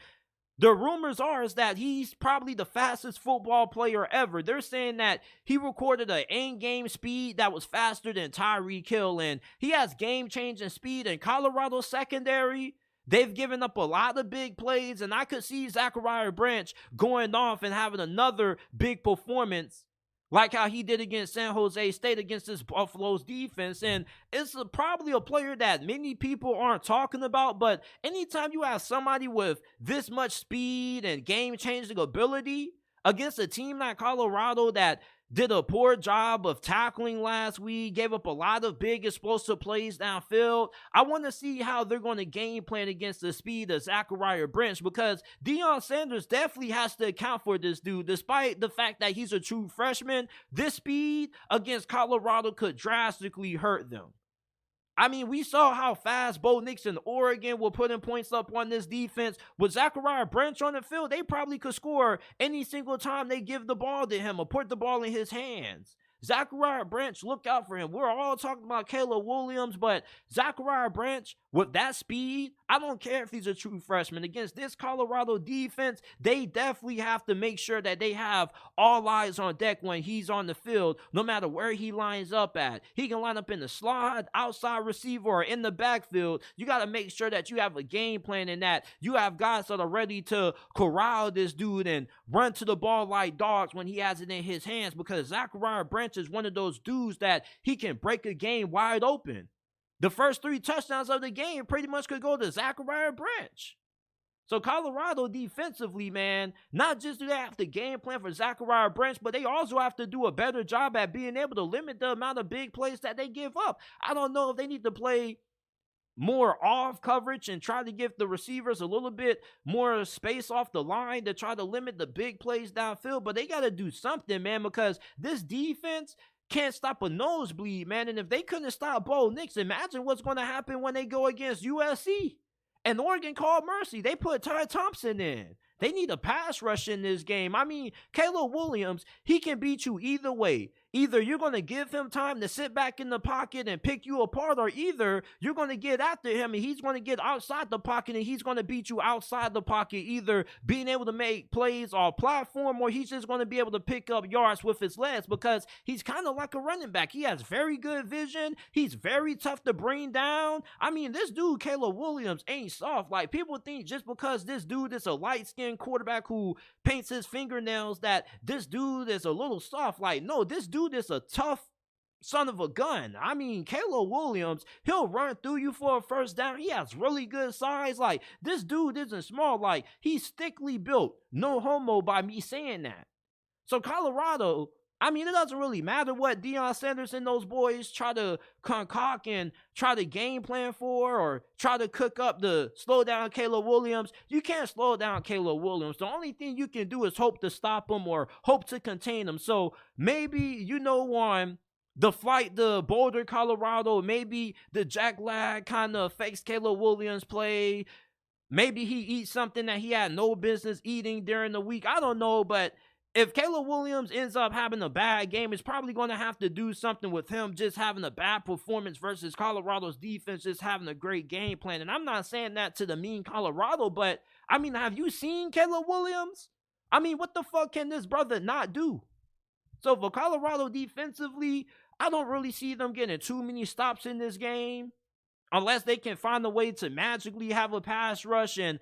the rumors are is that he's probably the fastest football player ever. They're saying that he recorded an in-game speed that was faster than Tyreek Hill, and he has game-changing speed. In Colorado secondary, they've given up a lot of big plays, and I could see Zachariah Branch going off and having another big performance like how he did against San Jose State against this Buffalo's defense. And it's probably a player that many people aren't talking about, but anytime you have somebody with this much speed and game-changing ability against a team like Colorado that did a poor job of tackling last week, gave up a lot of big explosive plays downfield, I want to see how they're going to game plan against the speed of Zachariah Branch, because Deion Sanders definitely has to account for this dude. Despite the fact that he's a true freshman, this speed against Colorado could drastically hurt them. I mean, we saw how fast Bo Nix and Oregon were putting points up on this defense. With Zachariah Branch on the field, they probably could score any single time they give the ball to him or put the ball in his hands. Zachariah Branch, look out for him. We're all talking about Caleb Williams, but Zachariah Branch, with that speed, I don't care if he's a true freshman. Against this Colorado defense, they definitely have to make sure that they have all eyes on deck when he's on the field, no matter where he lines up at. He can line up in the slot, outside receiver, or in the backfield. You got to make sure that you have a game plan and that you have guys that are ready to corral this dude and run to the ball like dogs when he has it in his hands, because Zachariah Branch is one of those dudes that he can break a game wide open. The first 3 touchdowns of the game pretty much could go to Zachariah Branch. So Colorado defensively, man, not just do they have to game plan for Zachariah Branch, but they also have to do a better job at being able to limit the amount of big plays that they give up. I don't know if they need to play more off coverage and try to give the receivers a little bit more space off the line to try to limit the big plays downfield, but they got to do something, man, because this defense can't stop a nosebleed, man. And if they couldn't stop Bo Nix, imagine what's going to happen when they go against USC. And Oregon called mercy. They put Ty Thompson in. They need a pass rush in this game. I mean, Caleb Williams, he can beat you either way. Either you're going to give him time to sit back in the pocket and pick you apart, or either you're going to get after him and he's going to get outside the pocket and he's going to beat you outside the pocket, either being able to make plays off platform, or he's just going to be able to pick up yards with his legs, because he's kind of like a running back. He has very good vision. He's very tough to bring down. I mean, this dude, Caleb Williams, ain't soft. Like, people think just because this dude is a light-skinned quarterback who paints his fingernails that this dude is a little soft. Like, no, this dude is a tough son of a gun. I mean, Caleb Williams, he'll run through you for a first down. He has really good size. Like, this dude isn't small. Like, he's thickly built. No homo by me saying that. So Colorado, I mean, it doesn't really matter what Deion Sanders and those boys try to concoct and try to game plan for, or try to cook up to slow down Caleb Williams. You can't slow down Caleb Williams. The only thing you can do is hope to stop him or hope to contain him. So maybe, on the flight to Boulder, Colorado, maybe the jack lag kind of affects Caleb Williams' play. Maybe he eats something that he had no business eating during the week. I don't know, but if Caleb Williams ends up having a bad game, it's probably going to have to do something with him just having a bad performance versus Colorado's defense just having a great game plan. And I'm not saying that to the mean Colorado, but I mean, have you seen Caleb Williams? I mean, what the fuck can this brother not do? So for Colorado defensively, I don't really see them getting too many stops in this game unless they can find a way to magically have a pass rush. And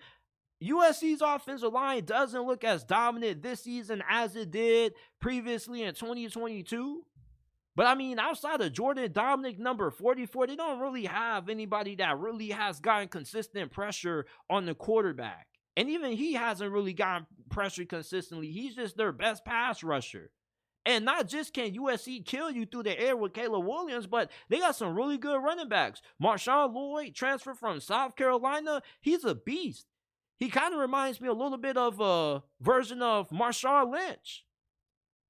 USC's offensive line doesn't look as dominant this season as it did previously in 2022. But I mean, outside of Jordan Dominic, number 44, they don't really have anybody that really has gotten consistent pressure on the quarterback. And even he hasn't really gotten pressure consistently. He's just their best pass rusher. And not just can USC kill you through the air with Caleb Williams, but they got some really good running backs. Marshawn Lloyd, transferred from South Carolina, he's a beast. He kind of reminds me a little bit of a version of Marshawn Lynch.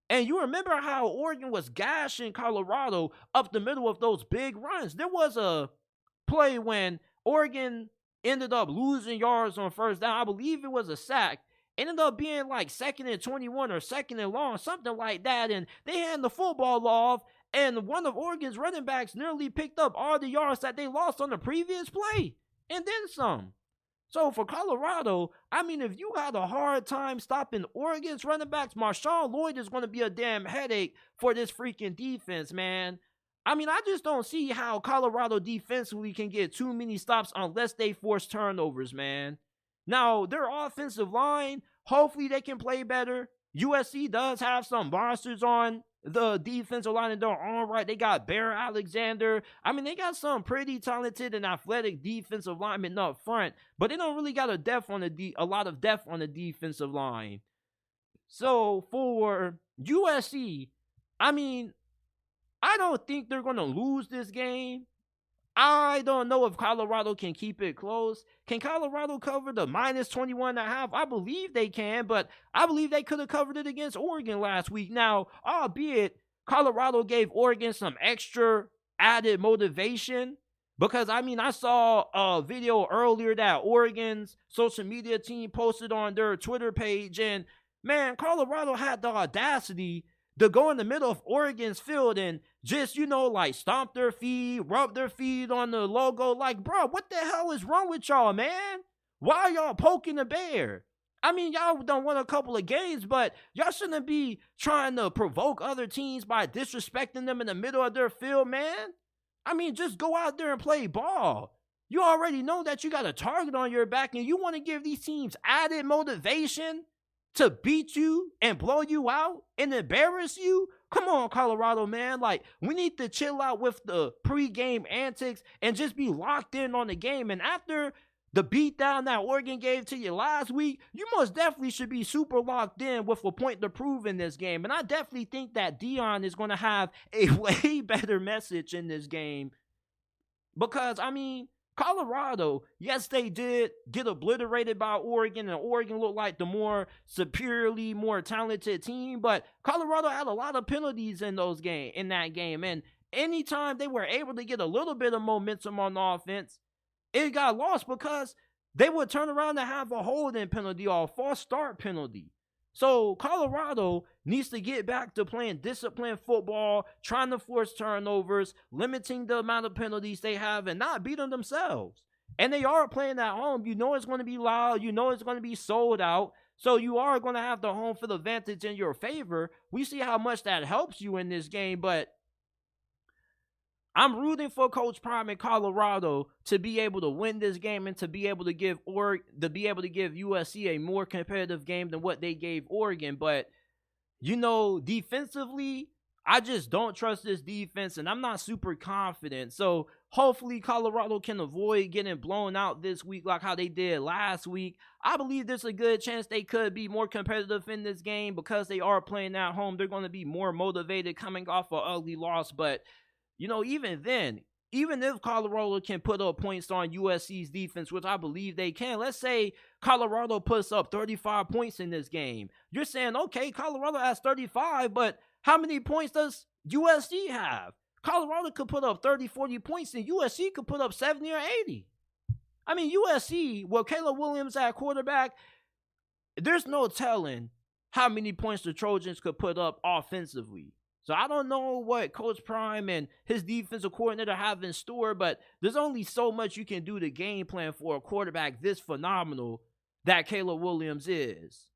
And you remember how Oregon was gashing Colorado up the middle of those big runs. There was a play when Oregon ended up losing yards on first down. I believe it was a sack. Ended up being like 2nd and 21 or 2nd and long, something like that. And they hand the football off, and one of Oregon's running backs nearly picked up all the yards that they lost on the previous play, and then some. So for Colorado, I mean, if you had a hard time stopping Oregon's running backs, Marshawn Lloyd is going to be a damn headache for this freaking defense, man. I mean, I just don't see how Colorado defensively can get too many stops unless they force turnovers, man. Now, their offensive line, hopefully they can play better. USC does have some monsters on the defensive line in their own right. They got Bear Alexander. I mean, they got some pretty talented and athletic defensive linemen up front, but they don't really got a lot of depth on the defensive line. So for USC, I mean, I don't think they're going to lose this game. I don't know if Colorado can keep it close. Can Colorado cover the minus 21.5? I believe they can, but I believe they could have covered it against Oregon last week. Now, albeit Colorado gave Oregon some extra added motivation, because, I mean, I saw a video earlier that Oregon's social media team posted on their Twitter page, and, man, Colorado had the audacity to go in the middle of Oregon's field and just, like stomp their feet, rub their feet on the logo. Like, bro, what the hell is wrong with y'all, man? Why are y'all poking the bear? I mean, y'all done won a couple of games, but y'all shouldn't be trying to provoke other teams by disrespecting them in the middle of their field, man. I mean, just go out there and play ball. You already know that you got a target on your back, and you want to give these teams added motivation to beat you and blow you out and embarrass you? Come on, Colorado, man. Like, we need to chill out with the pre-game antics and just be locked in on the game. And after the beatdown that Oregon gave to you last week, you most definitely should be super locked in with a point to prove in this game. And I definitely think that Deion is going to have a way better message in this game, because, I mean, Colorado, yes, they did get obliterated by Oregon, and Oregon looked like the more superiorly, more talented team, but Colorado had a lot of penalties in that game, and anytime they were able to get a little bit of momentum on offense, it got lost because they would turn around and have a holding penalty or a false start penalty. So Colorado needs to get back to playing disciplined football, trying to force turnovers, limiting the amount of penalties they have, and not beating themselves. And they are playing at home. You know it's going to be loud. You know it's going to be sold out. So you are going to have the home field advantage in your favor. We see how much that helps you in this game, but I'm rooting for Coach Prime in Colorado to be able to win this game and to be able to give USC a more competitive game than what they gave Oregon. But, defensively, I just don't trust this defense, and I'm not super confident. So hopefully Colorado can avoid getting blown out this week like how they did last week. I believe there's a good chance they could be more competitive in this game because they are playing at home. They're going to be more motivated coming off an ugly loss, but even then, even if Colorado can put up points on USC's defense, which I believe they can, let's say Colorado puts up 35 points in this game. You're saying, okay, Colorado has 35, but how many points does USC have? Colorado could put up 30, 40 points, and USC could put up 70 or 80. I mean, USC, with Caleb Williams at quarterback, there's no telling how many points the Trojans could put up offensively. So I don't know what Coach Prime and his defensive coordinator have in store, but there's only so much you can do to game plan for a quarterback this phenomenal that Caleb Williams is.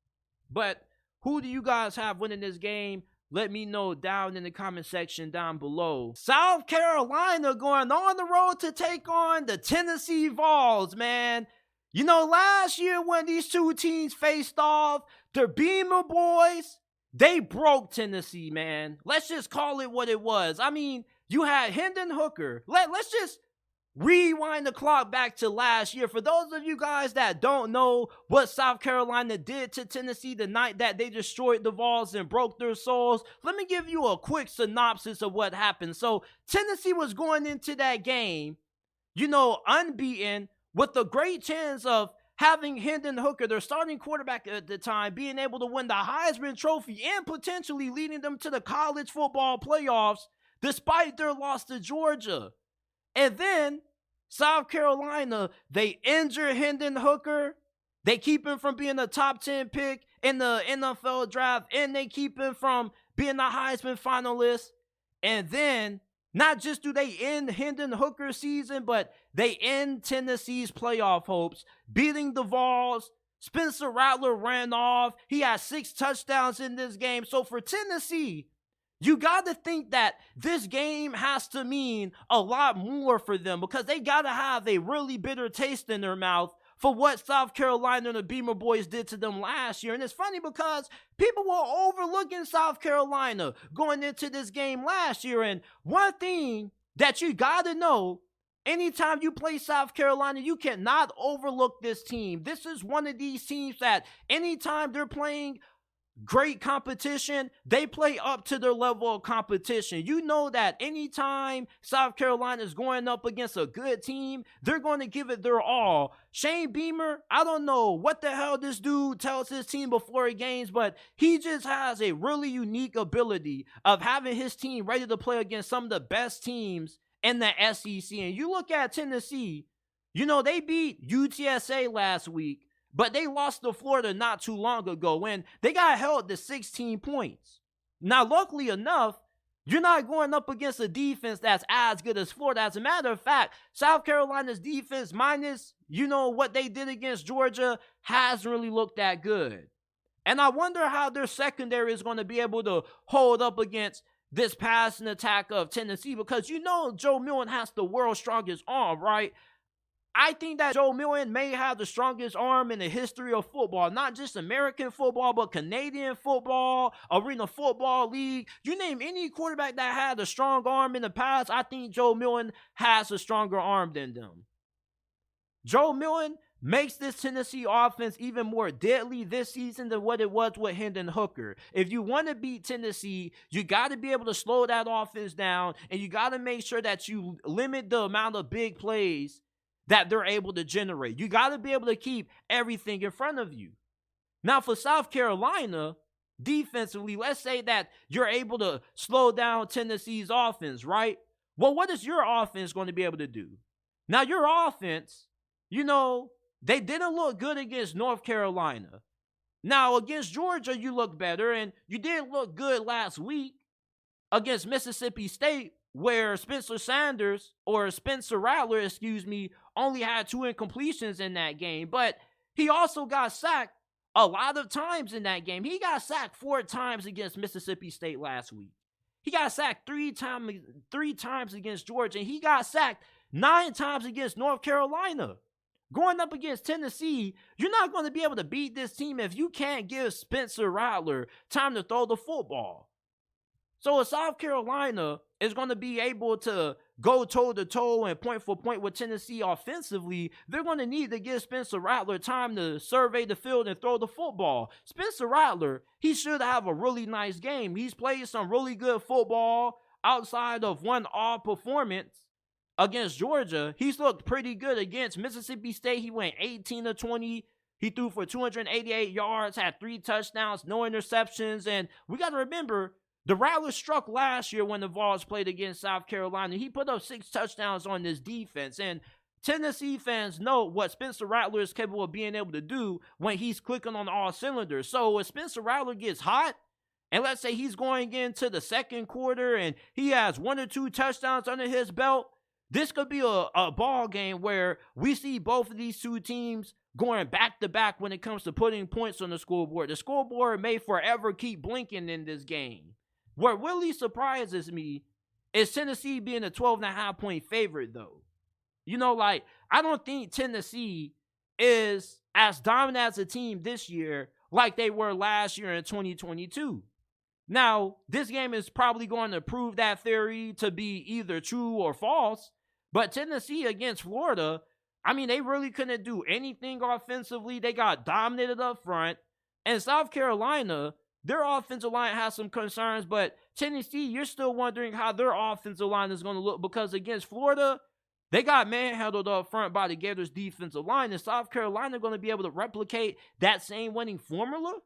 But who do you guys have winning this game? Let me know down in the comment section down below. South Carolina going on the road to take on the Tennessee Vols, man. Last year when these two teams faced off, the Beamer boys, they broke Tennessee, man. Let's just call it what it was. I mean, you had Hendon Hooker. Let's just rewind the clock back to last year. For those of you guys that don't know what South Carolina did to Tennessee the night that they destroyed the Vols and broke their souls, let me give you a quick synopsis of what happened. So Tennessee was going into that game, unbeaten, with a great chance of having Hendon Hooker, their starting quarterback at the time, being able to win the Heisman Trophy and potentially leading them to the college football playoffs despite their loss to Georgia. And then South Carolina, they injure Hendon Hooker. They keep him from being a top 10 pick in the NFL draft, and they keep him from being a Heisman finalist. And then not just do they end Hendon Hooker's season, but they end Tennessee's playoff hopes, beating the Vols. Spencer Rattler ran off. He had 6 touchdowns in this game. So for Tennessee, you got to think that this game has to mean a lot more for them, because they got to have a really bitter taste in their mouth for what South Carolina and the Beamer boys did to them last year. And it's funny because people were overlooking South Carolina going into this game last year. And one thing that you got to know, anytime you play South Carolina, you cannot overlook this team. This is one of these teams that anytime they're playing great competition, they play up to their level of competition. You know that anytime South Carolina is going up against a good team, they're going to give it their all. Shane Beamer, I don't know what the hell this dude tells his team before games, but he just has a really unique ability of having his team ready to play against some of the best teams in the SEC. And you look at Tennessee, they beat UTSA last week, but they lost to Florida not too long ago, and they got held to 16 points. Now, luckily enough, you're not going up against a defense that's as good as Florida. As a matter of fact, South Carolina's defense, minus, what they did against Georgia, hasn't really looked that good. And I wonder how their secondary is going to be able to hold up against this passing attack of Tennessee, because Joe Millen has the world's strongest arm, right? I think that Joe Millen may have the strongest arm in the history of football, not just American football, but Canadian football, Arena Football League. You name any quarterback that had a strong arm in the past, I think Joe Millen has a stronger arm than them. Joe Millen makes this Tennessee offense even more deadly this season than what it was with Hendon Hooker. If you want to beat Tennessee, you got to be able to slow that offense down, and you got to make sure that you limit the amount of big plays that they're able to generate. You got to be able to keep everything in front of you. Now, for South Carolina, defensively, let's say that you're able to slow down Tennessee's offense, right? Well, what is your offense going to be able to do? Now, your offense, they didn't look good against North Carolina. Now, against Georgia, you look better, and you did look good last week against Mississippi State, where Spencer Rattler, only had 2 incompletions in that game. But he also got sacked a lot of times in that game. He got sacked 4 times against Mississippi State last week. He got sacked 3 times against Georgia, and he got sacked 9 times against North Carolina. Going up against Tennessee, you're not going to be able to beat this team if you can't give Spencer Rattler time to throw the football. So if South Carolina is going to be able to go toe-to-toe and point for point with Tennessee offensively, they're going to need to give Spencer Rattler time to survey the field and throw the football. Spencer Rattler, he should have a really nice game. He's played some really good football outside of one odd performance against Georgia. He's looked pretty good against Mississippi State. He went 18-20. He threw for 288 yards, had 3 touchdowns, no interceptions. And we got to remember, the Rattler struck last year when the Vols played against South Carolina. He put up 6 touchdowns on this defense. And Tennessee fans know what Spencer Rattler is capable of being able to do when he's clicking on all cylinders. So if Spencer Rattler gets hot, and let's say he's going into the second quarter and he has 1 or 2 touchdowns under his belt, this could be a ball game where we see both of these 2 teams going back-to-back when it comes to putting points on the scoreboard. The scoreboard may forever keep blinking in this game. What really surprises me is Tennessee being a 12.5-point favorite, though. I don't think Tennessee is as dominant as a team this year like they were last year in 2022. Now, this game is probably going to prove that theory to be either true or false, but Tennessee against Florida, I mean, they really couldn't do anything offensively. They got dominated up front. And South Carolina, their offensive line has some concerns, but Tennessee, you're still wondering how their offensive line is going to look because against Florida, they got manhandled up front by the Gators' defensive line. Is South Carolina going to be able to replicate that same winning formula?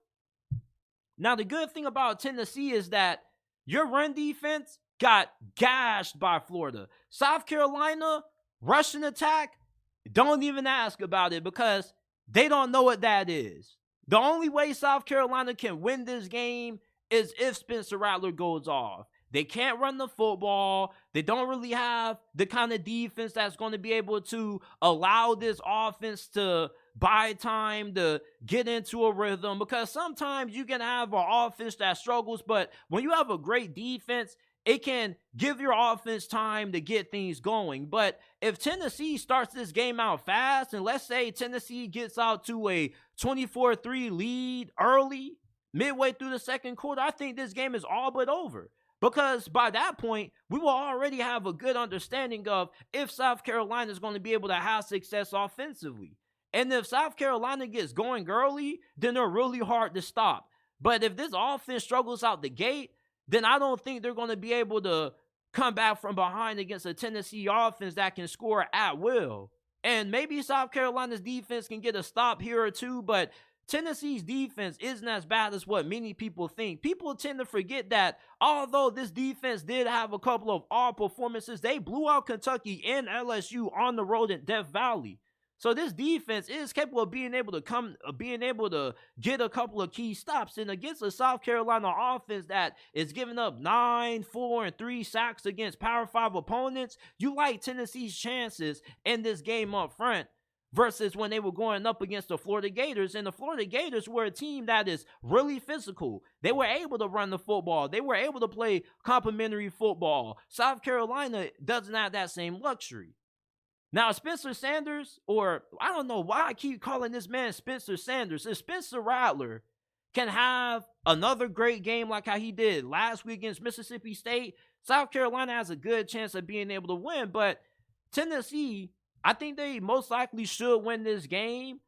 Now, the good thing about Tennessee is that your run defense got gashed by Florida. South Carolina, rushing attack, don't even ask about it because they don't know what that is. The only way South Carolina can win this game is if Spencer Rattler goes off. They can't run the football. They don't really have the kind of defense that's going to be able to allow this offense to buy time to get into a rhythm, because sometimes you can have an offense that struggles, but when you have a great defense, it can give your offense time to get things going. But if Tennessee starts this game out fast, and let's say Tennessee gets out to a 24-3 lead early, midway through the second quarter, I think this game is all but over. Because by that point, we will already have a good understanding of if South Carolina is going to be able to have success offensively. And if South Carolina gets going early, then they're really hard to stop. But if this offense struggles out the gate, then I don't think they're going to be able to come back from behind against a Tennessee offense that can score at will. And maybe South Carolina's defense can get a stop here or two, but Tennessee's defense isn't as bad as what many people think. People tend to forget that although this defense did have a couple of odd performances, they blew out Kentucky and LSU on the road in Death Valley. So this defense is capable of being able to get a couple of key stops. And against a South Carolina offense that is giving up 9, 4, and 3 sacks against Power 5 opponents, you like Tennessee's chances in this game up front versus when they were going up against the Florida Gators. And the Florida Gators were a team that is really physical. They were able to run the football. They were able to play complementary football. South Carolina doesn't have that same luxury. Now, Spencer Sanders, or I don't know why I keep calling this man Spencer Sanders. If Spencer Rattler can have another great game like how he did last week against Mississippi State, South Carolina has a good chance of being able to win. But Tennessee, I think they most likely should win this game.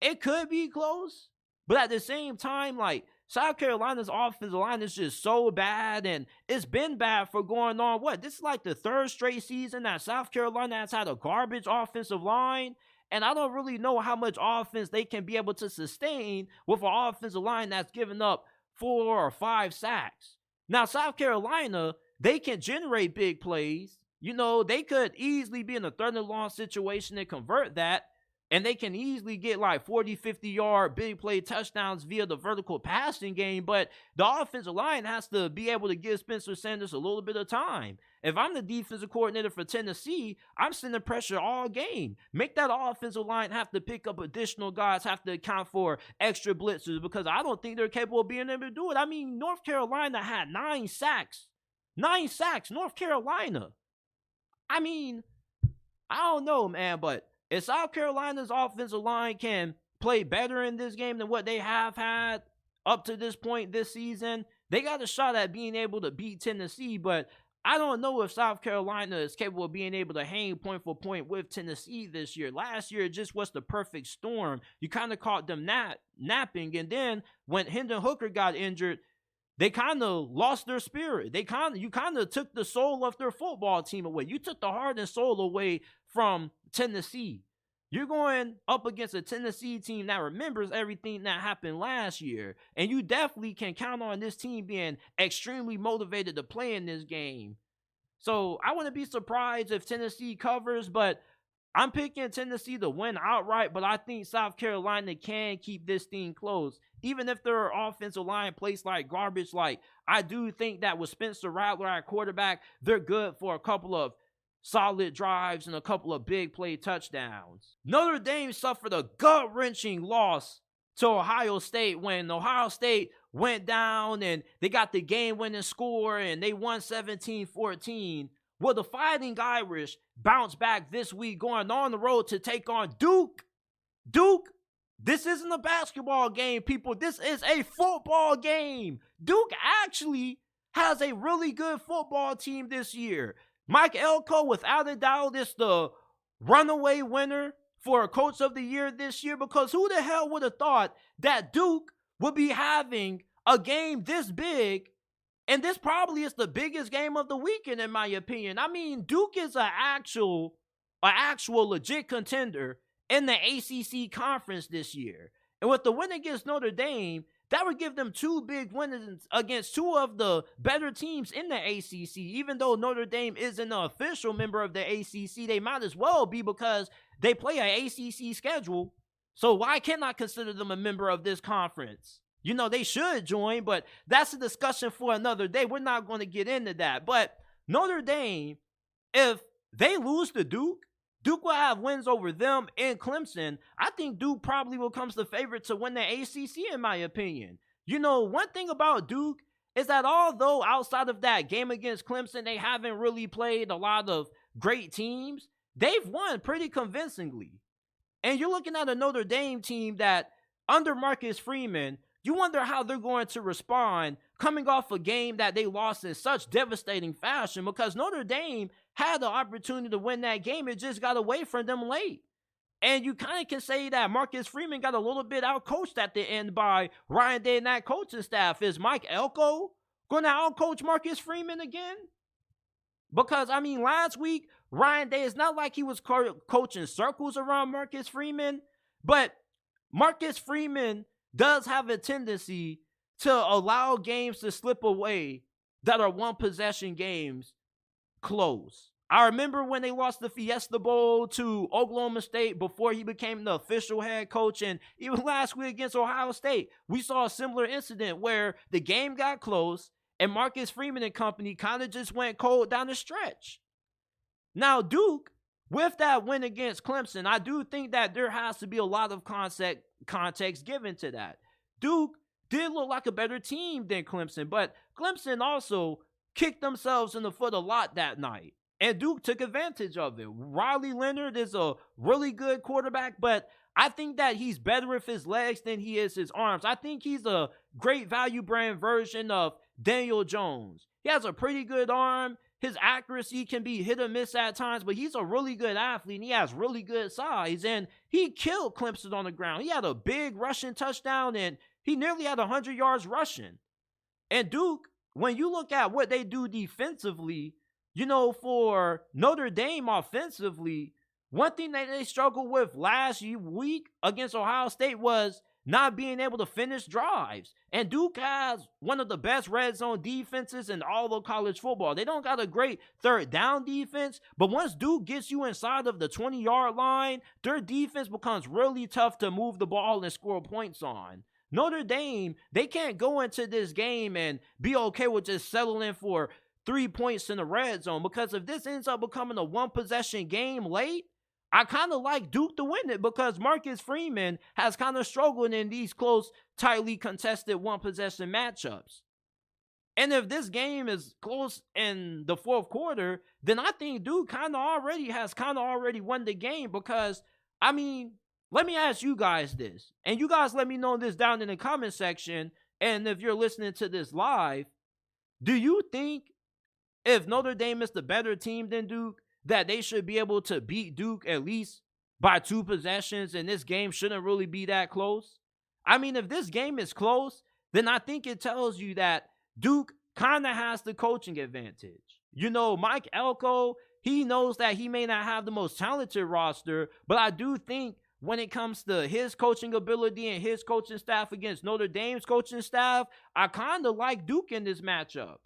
It could be close, but at the same time, like, South Carolina's offensive line is just so bad, and it's been bad for going on, this is like the third straight season that South Carolina has had a garbage offensive line, and I don't really know how much offense they can be able to sustain with an offensive line that's given up 4 or 5 sacks. Now, South Carolina, they can generate big plays. You know, they could easily be in a third and long situation and convert that. And they can easily get like 40, 50-yard big play touchdowns via the vertical passing game. But the offensive line has to be able to give Spencer Sanders a little bit of time. If I'm the defensive coordinator for Tennessee, I'm sending pressure all game. Make that offensive line have to pick up additional guys, have to account for extra blitzers, because I don't think they're capable of being able to do it. I mean, North Carolina had 9 sacks. 9 sacks, North Carolina. I mean, I don't know, man, but if South Carolina's offensive line can play better in this game than what they have had up to this point this season, they got a shot at being able to beat Tennessee. But I don't know if South Carolina is capable of being able to hang point for point with Tennessee this year. Last year, it just was the perfect storm. You kind of caught them napping. And then when Hendon Hooker got injured, they kind of lost their spirit. You kind of took the soul of their football team away. You took the heart and soul away from Tennessee. You're going up against a Tennessee team that remembers everything that happened last year. And you definitely can count on this team being extremely motivated to play in this game. So I wouldn't be surprised if Tennessee covers, but I'm picking Tennessee to win outright. But I think South Carolina can keep this thing close. Even if their offensive line plays like garbage, like I do think that with Spencer Rattler at quarterback, they're good for a couple of solid drives and a couple of big play touchdowns. Notre Dame suffered a gut-wrenching loss to Ohio State when Ohio State went down and they got the game-winning score and they won 17-14. Well, the Fighting Irish bounced back this week, going on the road to take on Duke. Duke, this isn't a basketball game, people. This is a football game. Duke actually has a really good football team this year. Mike Elko, without a doubt, is the runaway winner for a coach of the year this year, because who the hell would have thought that Duke would be having a game this big, and this probably is the biggest game of the weekend in my opinion. I mean, Duke is an actual legit contender in the ACC conference this year. And with the win against Notre Dame, that would give them two big wins against two of the better teams in the ACC. Even though Notre Dame isn't an official member of the ACC, they might as well be because they play an ACC schedule. So why can't I consider them a member of this conference? You know, they should join, but that's a discussion for another day. We're not going to get into that. But Notre Dame, if they lose to Duke, Duke will have wins over them and Clemson. I think Duke probably becomes the favorite to win the ACC, in my opinion. You know, one thing about Duke is that although outside of that game against Clemson, they haven't really played a lot of great teams, they've won pretty convincingly. And you're looking at a Notre Dame team that, under Marcus Freeman, you wonder how they're going to respond coming off a game that they lost in such devastating fashion, because Notre Dame had the opportunity to win that game. It just got away from them late. And you kind of can say that Marcus Freeman got a little bit outcoached at the end by Ryan Day and that coaching staff. Is Mike Elko going to outcoach Marcus Freeman again? Because, I mean, last week, Ryan Day, it's not like he was coaching circles around Marcus Freeman, but Marcus Freeman does have a tendency to allow games to slip away that are one-possession games close. I remember when they lost the Fiesta Bowl to Oklahoma State before he became the official head coach, and even last week against Ohio State, we saw a similar incident where the game got close and Marcus Freeman and company kind of just went cold down the stretch. Now, Duke, with that win against Clemson, I do think that there has to be a lot of context given to that. Duke did look like a better team than Clemson, but Clemson also kicked themselves in the foot a lot that night. And Duke took advantage of it. Riley Leonard is a really good quarterback, but I think that he's better with his legs than he is his arms. I think he's a great value brand version of Daniel Jones. He has a pretty good arm. His accuracy can be hit or miss at times, but he's a really good athlete, and he has really good size. And he killed Clemson on the ground. He had a big rushing touchdown, and he nearly had 100 yards rushing. And Duke, when you look at what they do defensively, you know, for Notre Dame offensively, one thing that they struggled with last week against Ohio State was not being able to finish drives. And Duke has one of the best red zone defenses in all of college football. They don't got a great third down defense, but once Duke gets you inside of the 20-yard line, their defense becomes really tough to move the ball and score points on. Notre Dame, they can't go into this game and be okay with just settling for 3 points in the red zone, because if this ends up becoming a one-possession game late, I kind of like Duke to win it, because Marcus Freeman has kind of struggled in these close, tightly contested one-possession matchups. And if this game is close in the fourth quarter, then I think Duke kind of already won the game, because, I mean, let me ask you guys this, and you guys let me know this down in the comment section, and if you're listening to this live, do you think if Notre Dame is the better team than Duke, that they should be able to beat Duke at least by 2 possessions, and this game shouldn't really be that close? I mean, if this game is close, then I think it tells you that Duke kind of has the coaching advantage. You know, Mike Elko, he knows that he may not have the most talented roster, but I do think when it comes to his coaching ability and his coaching staff against Notre Dame's coaching staff, I kind of like Duke in this matchup.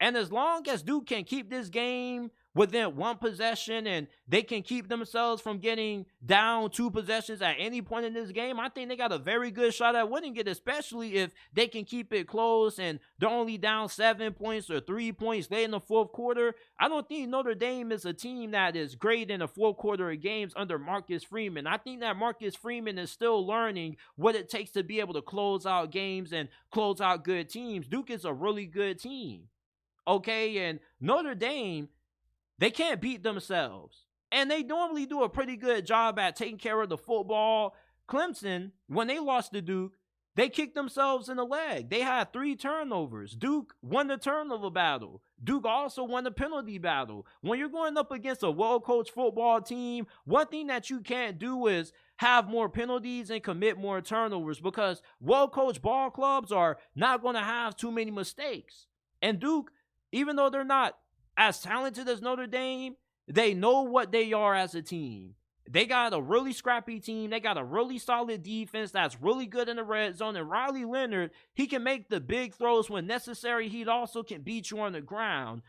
And as long as Duke can keep this game within 1 possession and they can keep themselves from getting down 2 possessions at any point in this game, I think they got a very good shot at winning it, especially if they can keep it close and they're only down 7 points or 3 points late in the fourth quarter. I don't think Notre Dame is a team that is great in the fourth quarter of games under Marcus Freeman. I think that Marcus Freeman is still learning what it takes to be able to close out games and close out good teams. Duke is a really good team. Okay, and Notre Dame, they can't beat themselves. And they normally do a pretty good job at taking care of the football. Clemson, when they lost to Duke, they kicked themselves in the leg. They had 3 turnovers. Duke won the turnover battle. Duke also won the penalty battle. When you're going up against a well-coached football team, one thing that you can't do is have more penalties and commit more turnovers, because well-coached ball clubs are not going to have too many mistakes. And Duke, even though they're not as talented as Notre Dame, they know what they are as a team. They got a really scrappy team. They got a really solid defense that's really good in the red zone. And Riley Leonard, he can make the big throws when necessary. He also can beat you on the ground.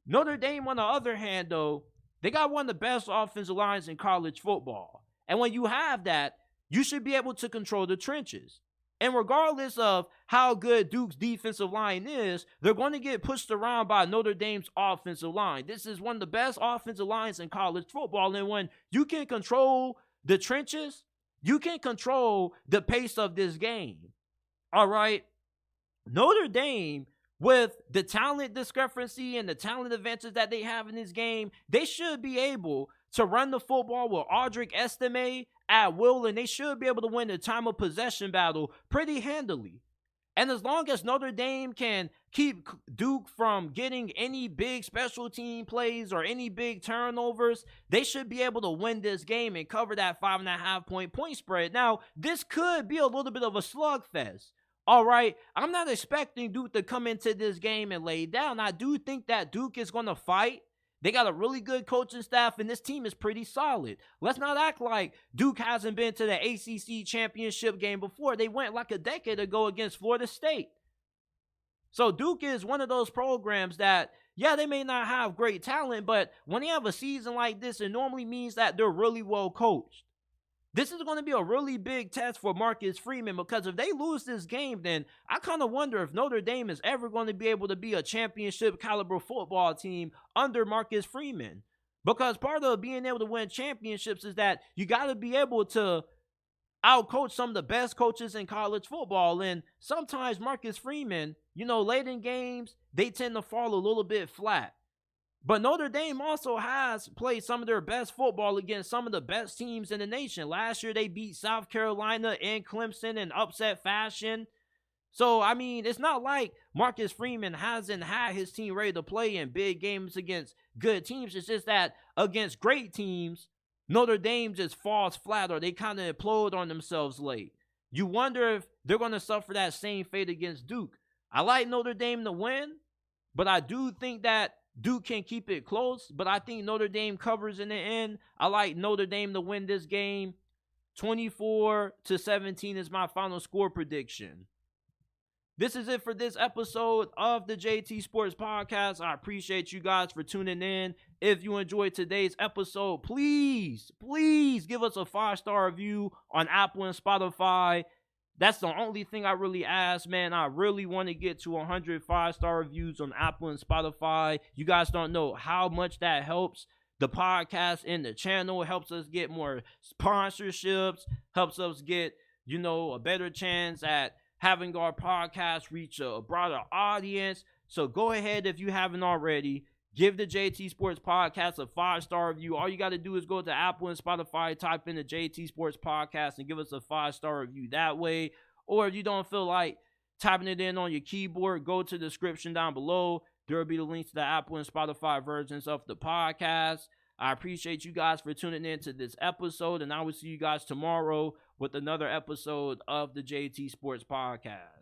Notre Dame, on the other hand, though, they got one of the best offensive lines in college football. And when you have that, you should be able to control the trenches. And regardless of how good Duke's defensive line is, they're going to get pushed around by Notre Dame's offensive line. This is one of the best offensive lines in college football. And when you can control the trenches, you can control the pace of this game. All right? Notre Dame, with the talent discrepancy and the talent advantage that they have in this game, they should be able to run the football with Audric Estime at will, and they should be able to win the time of possession battle pretty handily. And as long as Notre Dame can keep Duke from getting any big special team plays or any big turnovers, they should be able to win this game and cover that 5.5 point spread. Now, this could be a little bit of a slugfest. All right, I'm not expecting Duke to come into this game and lay down. I do think that Duke is going to fight. They got a really good coaching staff, and this team is pretty solid. Let's not act like Duke hasn't been to the ACC championship game before. They went like a decade ago against Florida State. So Duke is one of those programs that, yeah, they may not have great talent, but when they have a season like this, it normally means that they're really well coached. This is going to be a really big test for Marcus Freeman, because if they lose this game, then I kind of wonder if Notre Dame is ever going to be able to be a championship caliber football team under Marcus Freeman. Because part of being able to win championships is that you got to be able to outcoach some of the best coaches in college football. And sometimes Marcus Freeman, late in games, they tend to fall a little bit flat. But Notre Dame also has played some of their best football against some of the best teams in the nation. Last year, they beat South Carolina and Clemson in upset fashion. So, I mean, it's not like Marcus Freeman hasn't had his team ready to play in big games against good teams. It's just that against great teams, Notre Dame just falls flat, or they kind of implode on themselves late. You wonder if they're going to suffer that same fate against Duke. I like Notre Dame to win, but I do think that Duke can keep it close, but I think Notre Dame covers in the end. I like Notre Dame to win this game. 24-17 is my final score prediction. This is it for this episode of the JT Sports Podcast. I appreciate you guys for tuning in. If you enjoyed today's episode, please give us a 5-star review on Apple and Spotify. That's the only thing I really ask, man. I really want to get to 100 5-star reviews on Apple and Spotify. You guys don't know how much that helps the podcast and the channel. It helps us get more sponsorships, helps us get, a better chance at having our podcast reach a broader audience. So go ahead, if you haven't already, give the JT Sports Podcast a 5-star review. All you got to do is go to Apple and Spotify, type in the JT Sports Podcast, and give us a 5-star review that way. Or if you don't feel like typing it in on your keyboard, go to the description down below. There will be the links to the Apple and Spotify versions of the podcast. I appreciate you guys for tuning in to this episode, and I will see you guys tomorrow with another episode of the JT Sports Podcast.